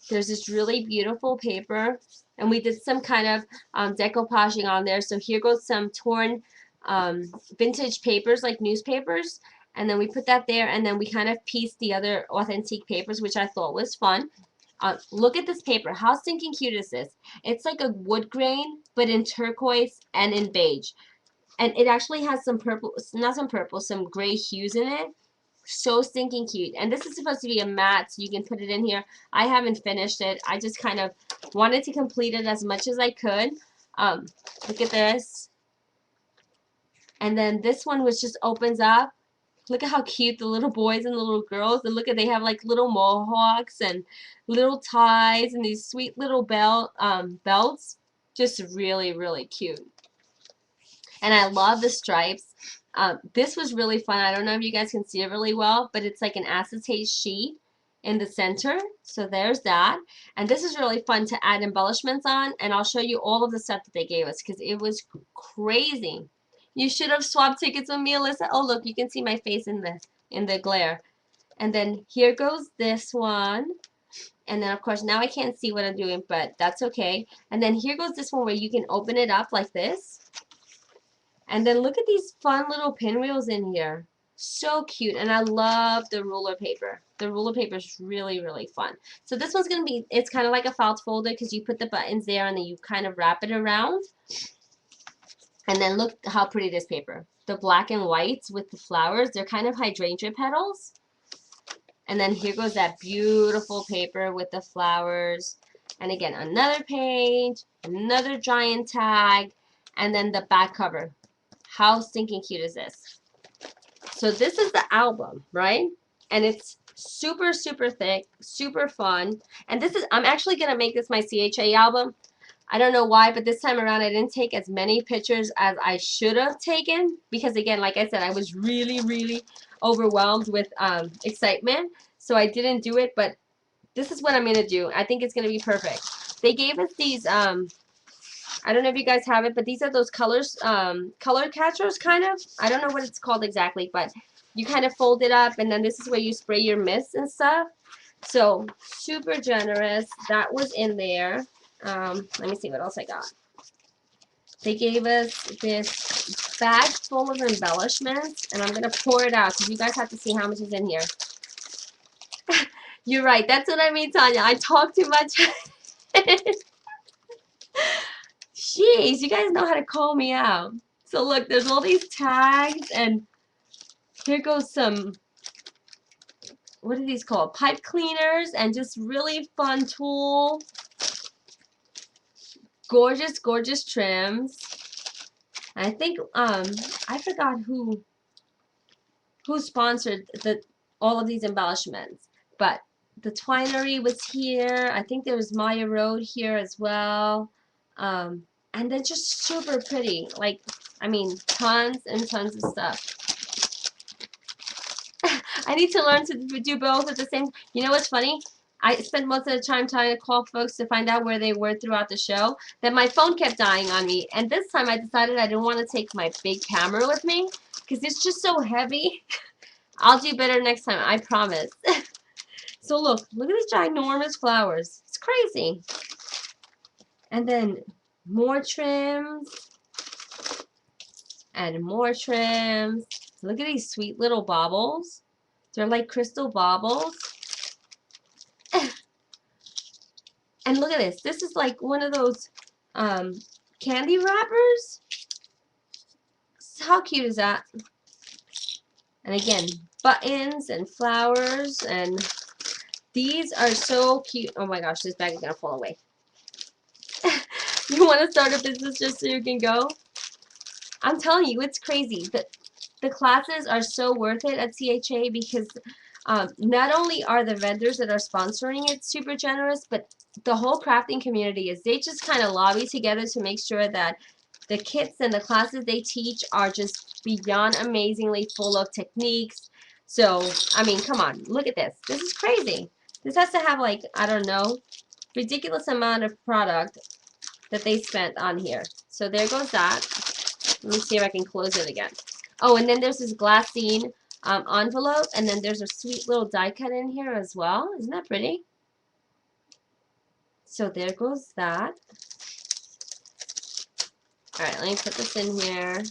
there's this really beautiful paper, and we did some kind of decoupaging on there. So here goes some torn vintage papers, like newspapers, and then we put that there, and then we kind of pieced the other Authentique papers, which I thought was fun. Look at this paper. How stinking cute is this? It's like a wood grain, but in turquoise and in beige. And it actually has some purple, not some purple, some gray hues in it. So stinking cute. And this is supposed to be a matte, so you can put it in here. I haven't finished it. I just kind of wanted to complete it as much as I could. Look at this. And then this one, which just opens up. Look at how cute the little boys and the little girls. And look at, they have like little mohawks and little ties and these sweet little belts. Just really cute. And I love the stripes. This was really fun. I don't know if you guys can see it really well, but it's like an acetate sheet in the center. So there's that. And this is really fun to add embellishments on. And I'll show you all of the stuff that they gave us because it was crazy. You should have swapped tickets with me, Alyssa. Oh, look, you can see my face in the glare. And then here goes this one. And then, of course, now I can't see what I'm doing, but that's okay. And then here goes this one where you can open it up like this. And then look at these fun little pinwheels in here. So cute. And I love the ruler paper. The ruler paper is really fun. So this one's going to be, it's kind of like a felt folder because you put the buttons there and then you kind of wrap it around. And then look how pretty this paper. The black and whites with the flowers. They're kind of hydrangea petals. And then here goes that beautiful paper with the flowers. And again, another page, another giant tag, and then the back cover. How stinking cute is this? So this is the album, right? And it's super thick, super fun. And this is, I'm actually going to make this my CHA album. I don't know why, but this time around I didn't take as many pictures as I should have taken. Because again, like I said, I was really overwhelmed with excitement. So I didn't do it, but this is what I'm going to do. I think it's going to be perfect. They gave us these I don't know if you guys have it, but these are those colors, color catchers, kind of. I don't know what it's called exactly, but you kind of fold it up, and then this is where you spray your mist and stuff. So, super generous. That was in there. Let me see what else I got. They gave us this bag full of embellishments, and I'm going to pour it out, because you guys have to see how much is in here. You're right. That's what I mean, Tanya. I talk too much. Jeez, you guys know how to call me out. So look, there's all these tags, and here goes some, what are these called? Pipe cleaners, and just really fun tool. Gorgeous trims. I think I forgot who sponsored all of these embellishments, but the Twinery was here. I think there was Maya Road here as well. And they're just super pretty. Like, I mean, tons and tons of stuff. I need to learn to do both at the same. You know what's funny? I spent most of the time trying to call folks to find out where they were throughout the show. That my phone kept dying on me, and this time I decided I didn't want to take my big camera with me because it's just so heavy. I'll do better next time, I promise. So look at these ginormous flowers. It's crazy. And then more trims and more trims. Look at these sweet little baubles. They're like crystal baubles. And look at this. This is like one of those candy wrappers. How cute is that? And again, buttons and flowers, and these are so cute. Oh my gosh, this bag is gonna fall away. You want to start a business just so you can go? I'm telling you, it's crazy. The classes are so worth it at CHA because not only are the vendors that are sponsoring it super generous, but the whole crafting community is. They just kind of lobby together to make sure that the kits and the classes they teach are just beyond amazingly full of techniques. So, I mean, come on, look at this. This is crazy. This has to have, like, I don't know, ridiculous amount of product that they spent on here. So there goes that. Let me see if I can close it again. Oh, and then there's this glassine envelope, and then there's a sweet little die cut in here as well. Isn't that pretty? So there goes that. All right, let me put this in here.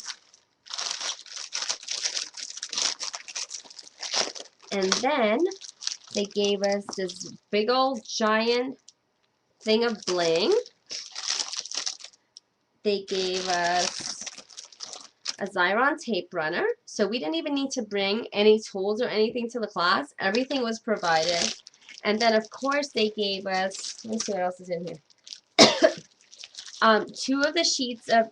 And then they gave us this big old giant thing of bling. They gave us a Xyron tape runner. So we didn't even need to bring any tools or anything to the class. Everything was provided. And then, of course, they gave us, let me see what else is in here. 2 of the sheets of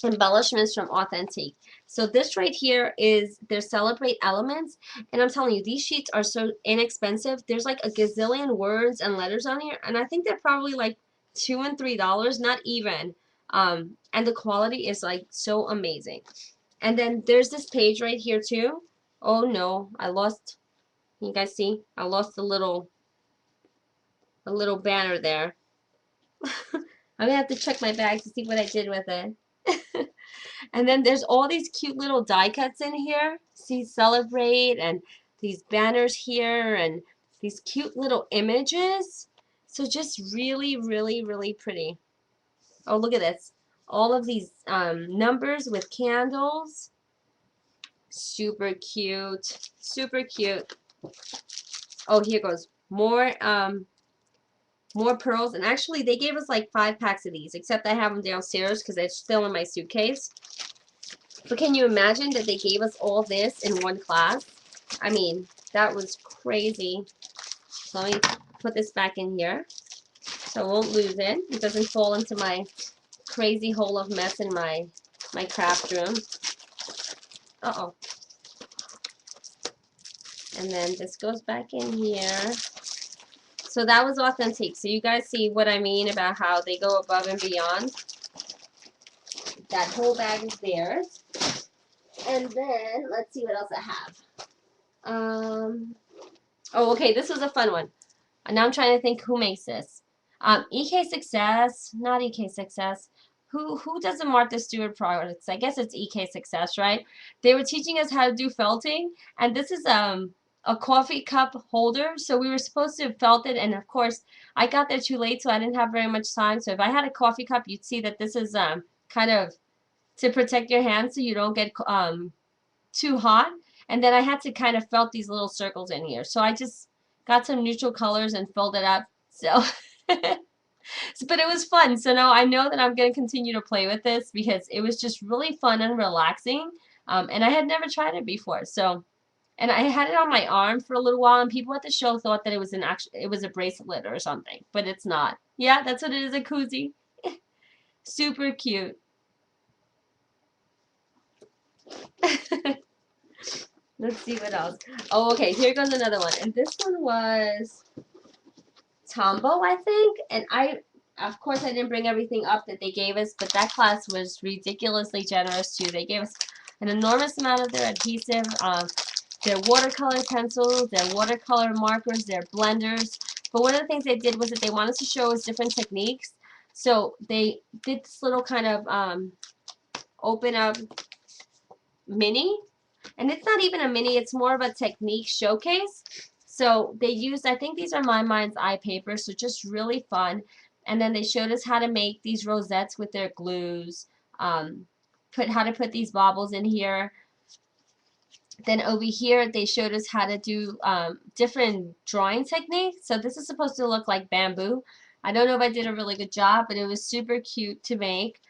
embellishments from Authentique. So this right here is their Celebrate Elements. And I'm telling you, these sheets are so inexpensive. There's like a gazillion words and letters on here. And I think they're probably like $2 and $3, not even. And the quality is like so amazing. And then there's this page right here too. Oh no, I lost, you guys see? I lost a little banner there. I'm gonna have to check my bag to see what I did with it. And then there's all these cute little die cuts in here. See, Celebrate, and these banners here, and these cute little images. So just really, really, really pretty. Oh, look at this. All of these numbers with candles. Super cute. Super cute. Oh, here goes. More pearls. And actually, they gave us like 5 packs of these, except I have them downstairs because they're still in my suitcase. But can you imagine that they gave us all this in one class? I mean, that was crazy. So let me put this back in here so I won't lose it. It doesn't fall into my crazy hole of mess in my craft room. Uh-oh. And then this goes back in here. So that was Authentique. So you guys see what I mean about how they go above and beyond. That whole bag is theirs. And then, let's see what else I have. Oh, okay, this was a fun one. And now I'm trying to think who makes this. EK Success, not EK Success. Who does the Martha Stewart products? I guess it's EK Success, right? They were teaching us how to do felting, and this is a coffee cup holder. So we were supposed to felt it, and of course I got there too late, so I didn't have very much time. So if I had a coffee cup, you'd see that this is kind of to protect your hands so you don't get too hot. And then I had to kind of felt these little circles in here. So I just got some neutral colors and filled it up. So, but it was fun. So now I know that I'm going to continue to play with this because it was just really fun and relaxing. And I had never tried it before. So, and I had it on my arm for a little while, and people at the show thought that it was a bracelet or something, but it's not. Yeah, that's what it is, a koozie. Super cute. Let's see what else. Oh, okay, here goes another one. And this one was Tombow, I think. And I of course, I didn't bring everything up that they gave us, but that class was ridiculously generous too. They gave us an enormous amount of their adhesive, their watercolor pencils, their watercolor markers, their blenders. But one of the things they did was that they wanted to show us different techniques. So they did this little kind of open up mini. And it's not even a mini, it's more of a technique showcase. So they used, I think these are My Mind's eye papers, so just really fun. And then they showed us how to make these rosettes with their glues, how to put these baubles in here. Then over here, they showed us how to do different drawing techniques. So this is supposed to look like bamboo. I don't know if I did a really good job, but it was super cute to make.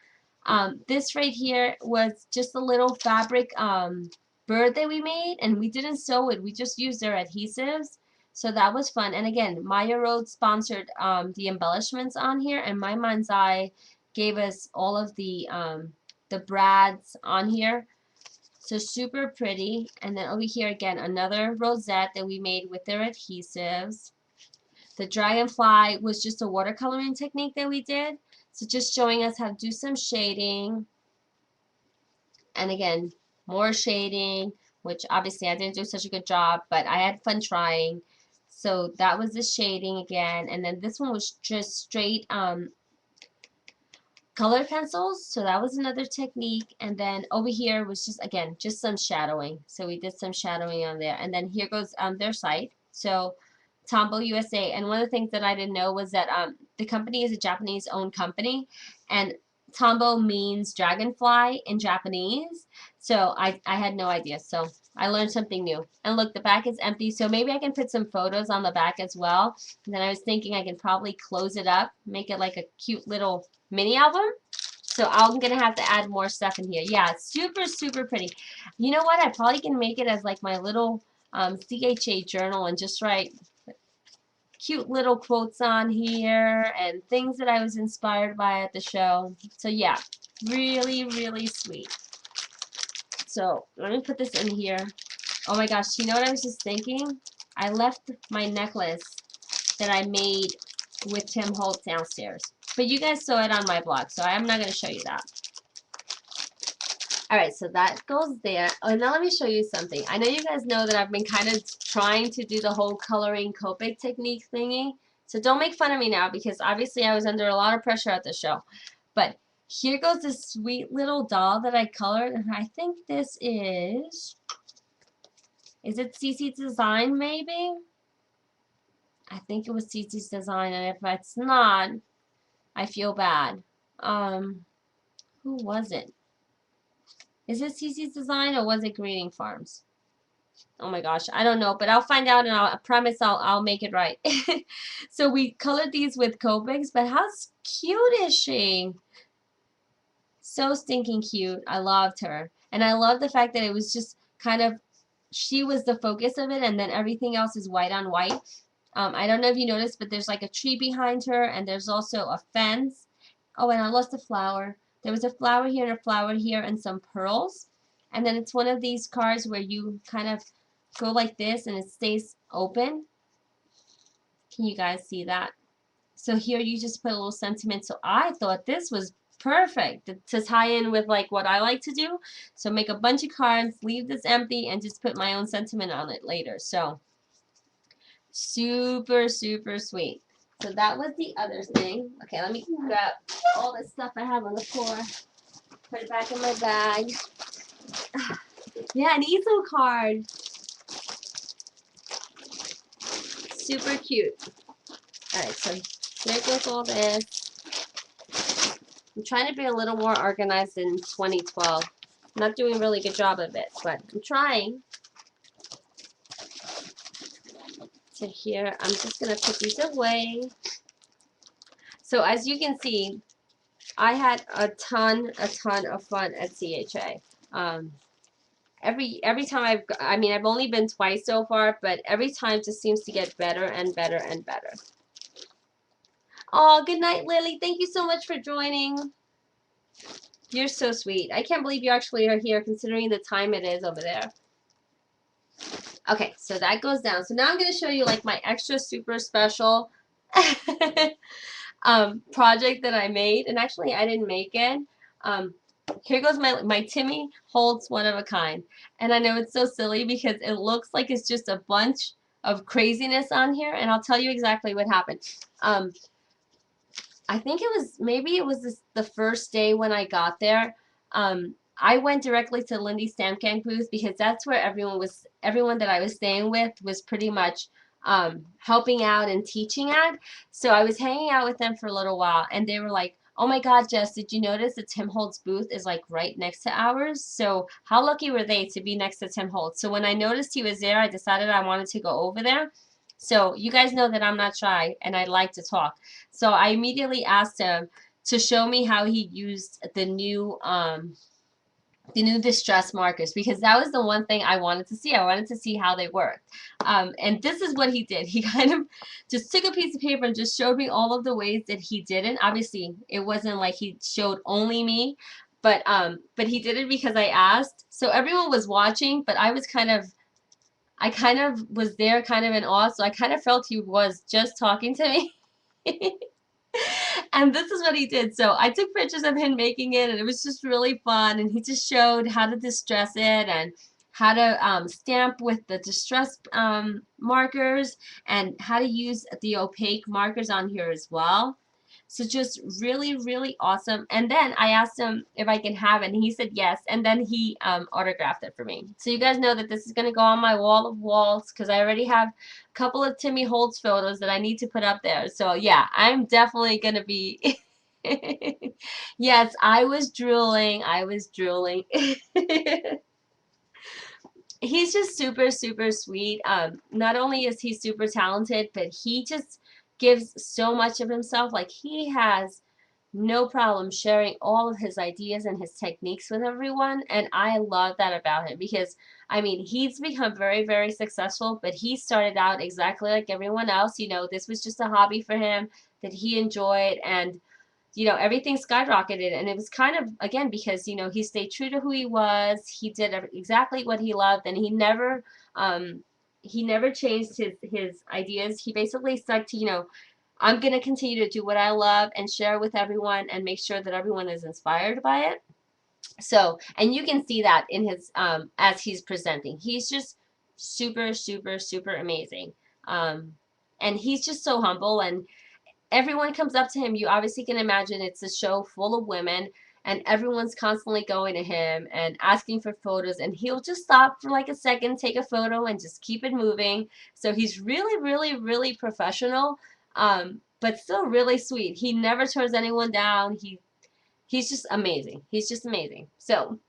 This right here was just a little fabric bird that we made, and we didn't sew it. We just used their adhesives. So that was fun. And again, Maya Road sponsored the embellishments on here, and My Mind's Eye gave us all of the brads on here. So super pretty. And then over here again, another rosette that we made with their adhesives. The dragonfly was just a watercoloring technique that we did. So just showing us how to do some shading. And again, more shading, which obviously I didn't do such a good job, but I had fun trying. So that was the shading again. And then this one was just straight color pencils, so that was another technique. And then over here was just, again, just some shadowing. So we did some shadowing on there. And then here goes their site. So Tombow USA. And one of the things that I didn't know was that the company is a Japanese owned company, and Tombow means dragonfly in Japanese. So I had no idea. So I learned something new. And look, the back is empty, so maybe I can put some photos on the back as well. And then I was thinking I can probably close it up, make it like a cute little mini album. So I'm going to have to add more stuff in here. Yeah, super, super pretty. You know what? I probably can make it as like my little CHA journal and just write cute little quotes on here and things that I was inspired by at the show. So yeah, really, really sweet. So let me put this in here. Oh my gosh, you know what I was just thinking? I left my necklace that I made with Tim Holt downstairs. But you guys saw it on my blog, so I'm not going to show you that. Alright, so that goes there. Oh, now let me show you something. I know you guys know that I've been kind of trying to do the whole coloring Copic technique thingy. So don't make fun of me now, because obviously I was under a lot of pressure at the show. But here goes this sweet little doll that I colored, and I think this is it Cece's design maybe? I think it was Cece's design, and if it's not, I feel bad. Who was it? Is it Cece's design or was it Greeting Farms? Oh my gosh, I don't know, but I'll find out and I promise I'll make it right. So we colored these with Copics, but how cute is she? So stinking cute. I loved her. And I love the fact that it was just kind of, she was the focus of it, and then everything else is white on white. I don't know if you noticed, but there's like a tree behind her, and there's also a fence. Oh, and I lost a flower. There was a flower here and a flower here and some pearls. And then it's one of these cards where you kind of go like this and it stays open. Can you guys see that? So here you just put a little sentiment. So I thought this was perfect to tie in with like what I like to do. So make a bunch of cards, leave this empty, and just put my own sentiment on it later. So super, super sweet. So that was the other thing. Okay, let me grab all this stuff I have on the floor. Put it back in my bag. Yeah, an easel card. Super cute. Alright, so there goes all this. I'm trying to be a little more organized in 2012. I'm not doing a really good job of it, but I'm trying. So here, I'm just going to put these away. So as you can see, I had a ton of fun at CHA. Every time I've only been twice so far, but every time just seems to get better and better and better. Oh, good night, Lily. Thank you so much for joining. You're so sweet. I can't believe you actually are here considering the time it is over there. Okay, so that goes down. So now I'm going to show you like my extra super special project that I made, and actually I didn't make it. Um, Here goes my Timmy Holtz one of a kind. And I know it's so silly because it looks like it's just a bunch of craziness on here, and I'll tell you exactly what happened. Um, I think it was maybe it was the first day when I got there. I went directly to Lindy's Stamp Gang booth because that's where everyone that I was staying with was pretty much helping out and teaching at. So I was hanging out with them for a little while, and they were like, "Oh my God, Jess, did you notice that Tim Holtz' booth is like right next to ours?" So how lucky were they to be next to Tim Holtz? So when I noticed he was there, I decided I wanted to go over there. So you guys know that I'm not shy and I like to talk. So I immediately asked him to show me how he used the new distress markers because that was the one thing I wanted to see. I wanted to see how they worked. And this is what he did. He kind of just took a piece of paper and just showed me all of the ways that he did it. Obviously, it wasn't like he showed only me, but he did it because I asked. So everyone was watching, but I kind of was there kind of in awe, so I kind of felt he was just talking to me. And this is what he did. So I took pictures of him making it, and it was just really fun. And he just showed how to distress it and how to stamp with the distress markers and how to use the opaque markers on here as well. So just really, really awesome. And then I asked him if I can have it, and he said yes. And then he autographed it for me. So you guys know that this is going to go on my wall of walls because I already have a couple of Timmy Holtz photos that I need to put up there. So yeah, I'm definitely going to be. Yes, I was drooling. I was drooling. He's just super, super sweet. Not only is he super talented, but he just gives so much of himself. Like he has no problem sharing all of his ideas and his techniques with everyone. And I love that about him because, I mean, he's become very, very successful, but he started out exactly like everyone else. You know, this was just a hobby for him that he enjoyed. And everything skyrocketed. And it was kind of, again, because, he stayed true to who he was. He did exactly what he loved, and he never changed his ideas. He basically stuck to, I'm going to continue to do what I love and share with everyone and make sure that everyone is inspired by it. So, and you can see that in his, as he's presenting. He's just super, super, super amazing. Um, and he's just so humble, and everyone comes up to him. You obviously can imagine it's a show full of women, and everyone's constantly going to him and asking for photos, and he'll just stop for like a second, take a photo, and just keep it moving. So he's really, really, really professional, but still really sweet. He never turns anyone down. He's just amazing. He's just amazing. So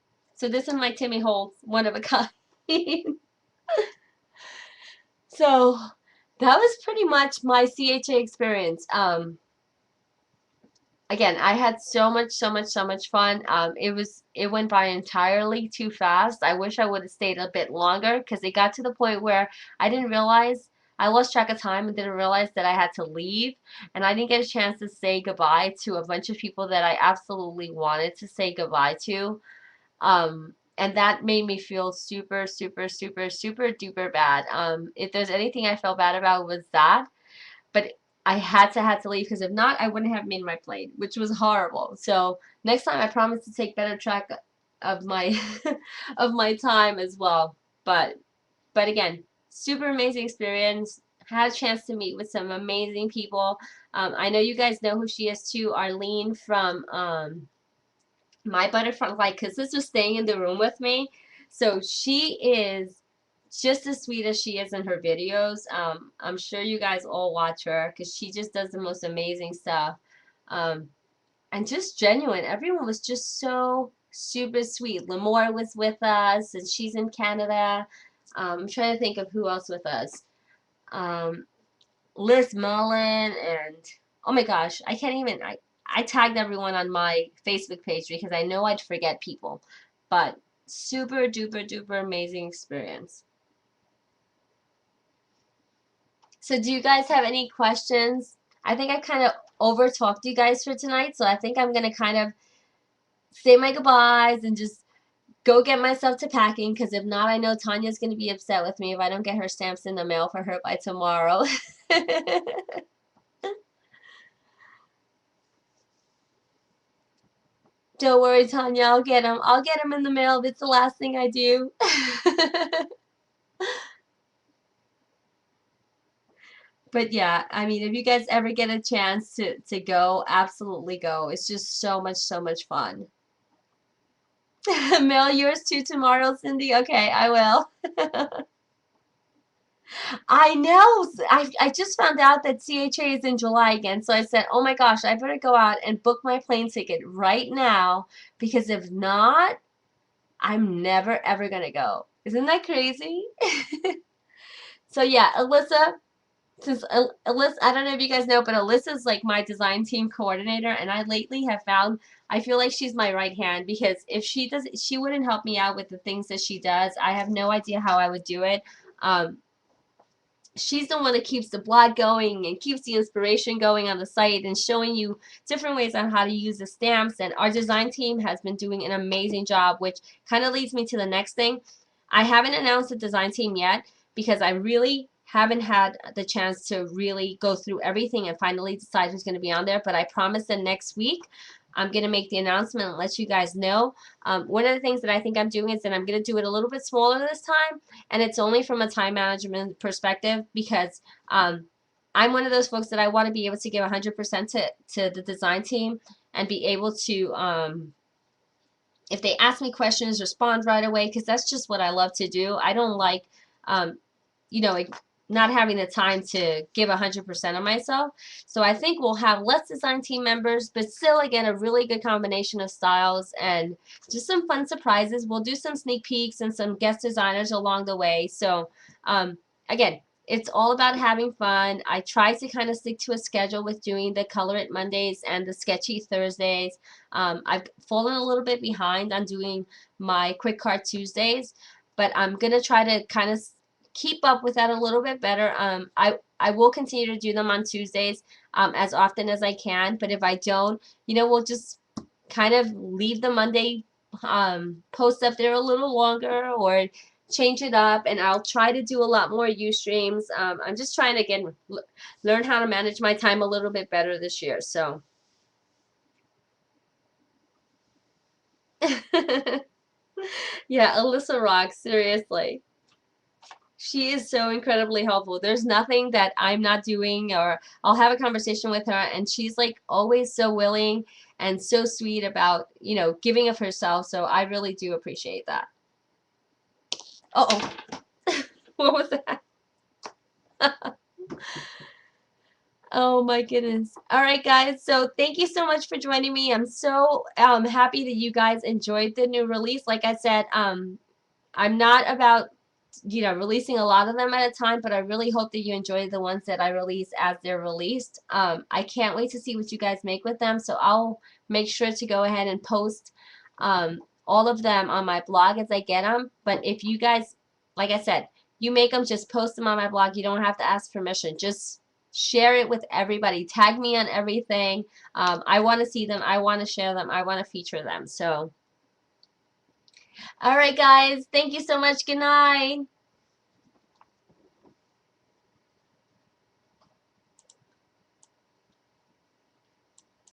this is my Timmy Holtz, one of a kind. So that was pretty much my CHA experience. Again, I had so much, so much, so much fun. It went by entirely too fast. I wish I would have stayed a bit longer because it got to the point where I didn't realize I lost track of time and didn't realize that I had to leave, and I didn't get a chance to say goodbye to a bunch of people that I absolutely wanted to say goodbye to. And that made me feel super, super, super, super duper bad. If there's anything I felt bad about was that, but I had to leave because if not, I wouldn't have made my plate, which was horrible. So next time, I promise to take better track of my of my time as well. But again, super amazing experience. Had a chance to meet with some amazing people. I know you guys know who she is too, Arlene from My Butterfly Kisses was staying in the room with me. So she is just as sweet as she is in her videos. I'm sure you guys all watch her because she just does the most amazing stuff. Um, and just genuine. Everyone was just so super sweet. Lamore was with us, and she's in Canada. I'm trying to think of who else with us. Um, Liz Mullen and oh my gosh, I can't even. I tagged everyone on my Facebook page because I know I'd forget people, but super duper duper amazing experience. So do you guys have any questions? I think I kind of over talked you guys for tonight, so I think I'm gonna kind of say my goodbyes and just go get myself to packing because if not, I know Tanya's gonna be upset with me if I don't get her stamps in the mail for her by tomorrow. Don't worry, Tanya, I'll get them. I'll get them in the mail. It's the last thing I do. But yeah, I mean, if you guys ever get a chance to go, absolutely go. It's just so much fun. Mail yours too tomorrow, Cindy. Okay, I will. I know. I just found out that CHA is in July again, so I said, "Oh my gosh, I better go out and book my plane ticket right now because if not, I'm never ever gonna go." Isn't that crazy? So yeah, Alyssa, since Alyssa, I don't know if you guys know, but Alyssa's like my design team coordinator, and I lately have found I feel like she's my right hand because if she wouldn't help me out with the things that she does. I have no idea how I would do it. Um, she's the one that keeps the blog going and keeps the inspiration going on the site and showing you different ways on how to use the stamps. And our design team has been doing an amazing job, which kind of leads me to the next thing. I haven't announced the design team yet because I really haven't had the chance to really go through everything and finally decide who's going to be on there. But I promise that next week I'm going to make the announcement and let you guys know. One of the things that I think I'm doing is that I'm going to do it a little bit smaller this time, and it's only from a time management perspective because I'm one of those folks that I want to be able to give 100% to the design team and be able to, if they ask me questions, respond right away because that's just what I love to do. I don't like, um, you know, not having the time to give 100% of myself. So I think we'll have less design team members, but still, again, a really good combination of styles and just some fun surprises. We'll do some sneak peeks and some guest designers along the way. So again, it's all about having fun. I try to kind of stick to a schedule with doing the Color It Mondays and the Sketchy Thursdays. I've fallen a little bit behind on doing my Quick Card Tuesdays, but I'm going to try to kind of keep up with that a little bit better. I will continue to do them on Tuesdays as often as I can, but if I don't, we'll just kind of leave the Monday post up there a little longer or change it up, and I'll try to do a lot more Ustreams. I'm just trying to, again, learn how to manage my time a little bit better this year. So, yeah, Alyssa rocks, seriously. She is so incredibly helpful. There's nothing that I'm not doing, or I'll have a conversation with her, and she's like always so willing and so sweet about, giving of herself. So I really do appreciate that. Uh-oh. What was that? Oh my goodness. All right, guys. So thank you so much for joining me. I'm so happy that you guys enjoyed the new release. Like I said, I'm not about releasing a lot of them at a time, but I really hope that you enjoy the ones that I release as they're released. I can't wait to see what you guys make with them, so I'll make sure to go ahead and post all of them on my blog as I get them. But if you guys, like I said, you make them, just post them on my blog. You don't have to ask permission. Just share it with everybody. Tag me on everything. I want to see them. I want to share them. I want to feature them. So, all right, guys. Thank you so much. Good night.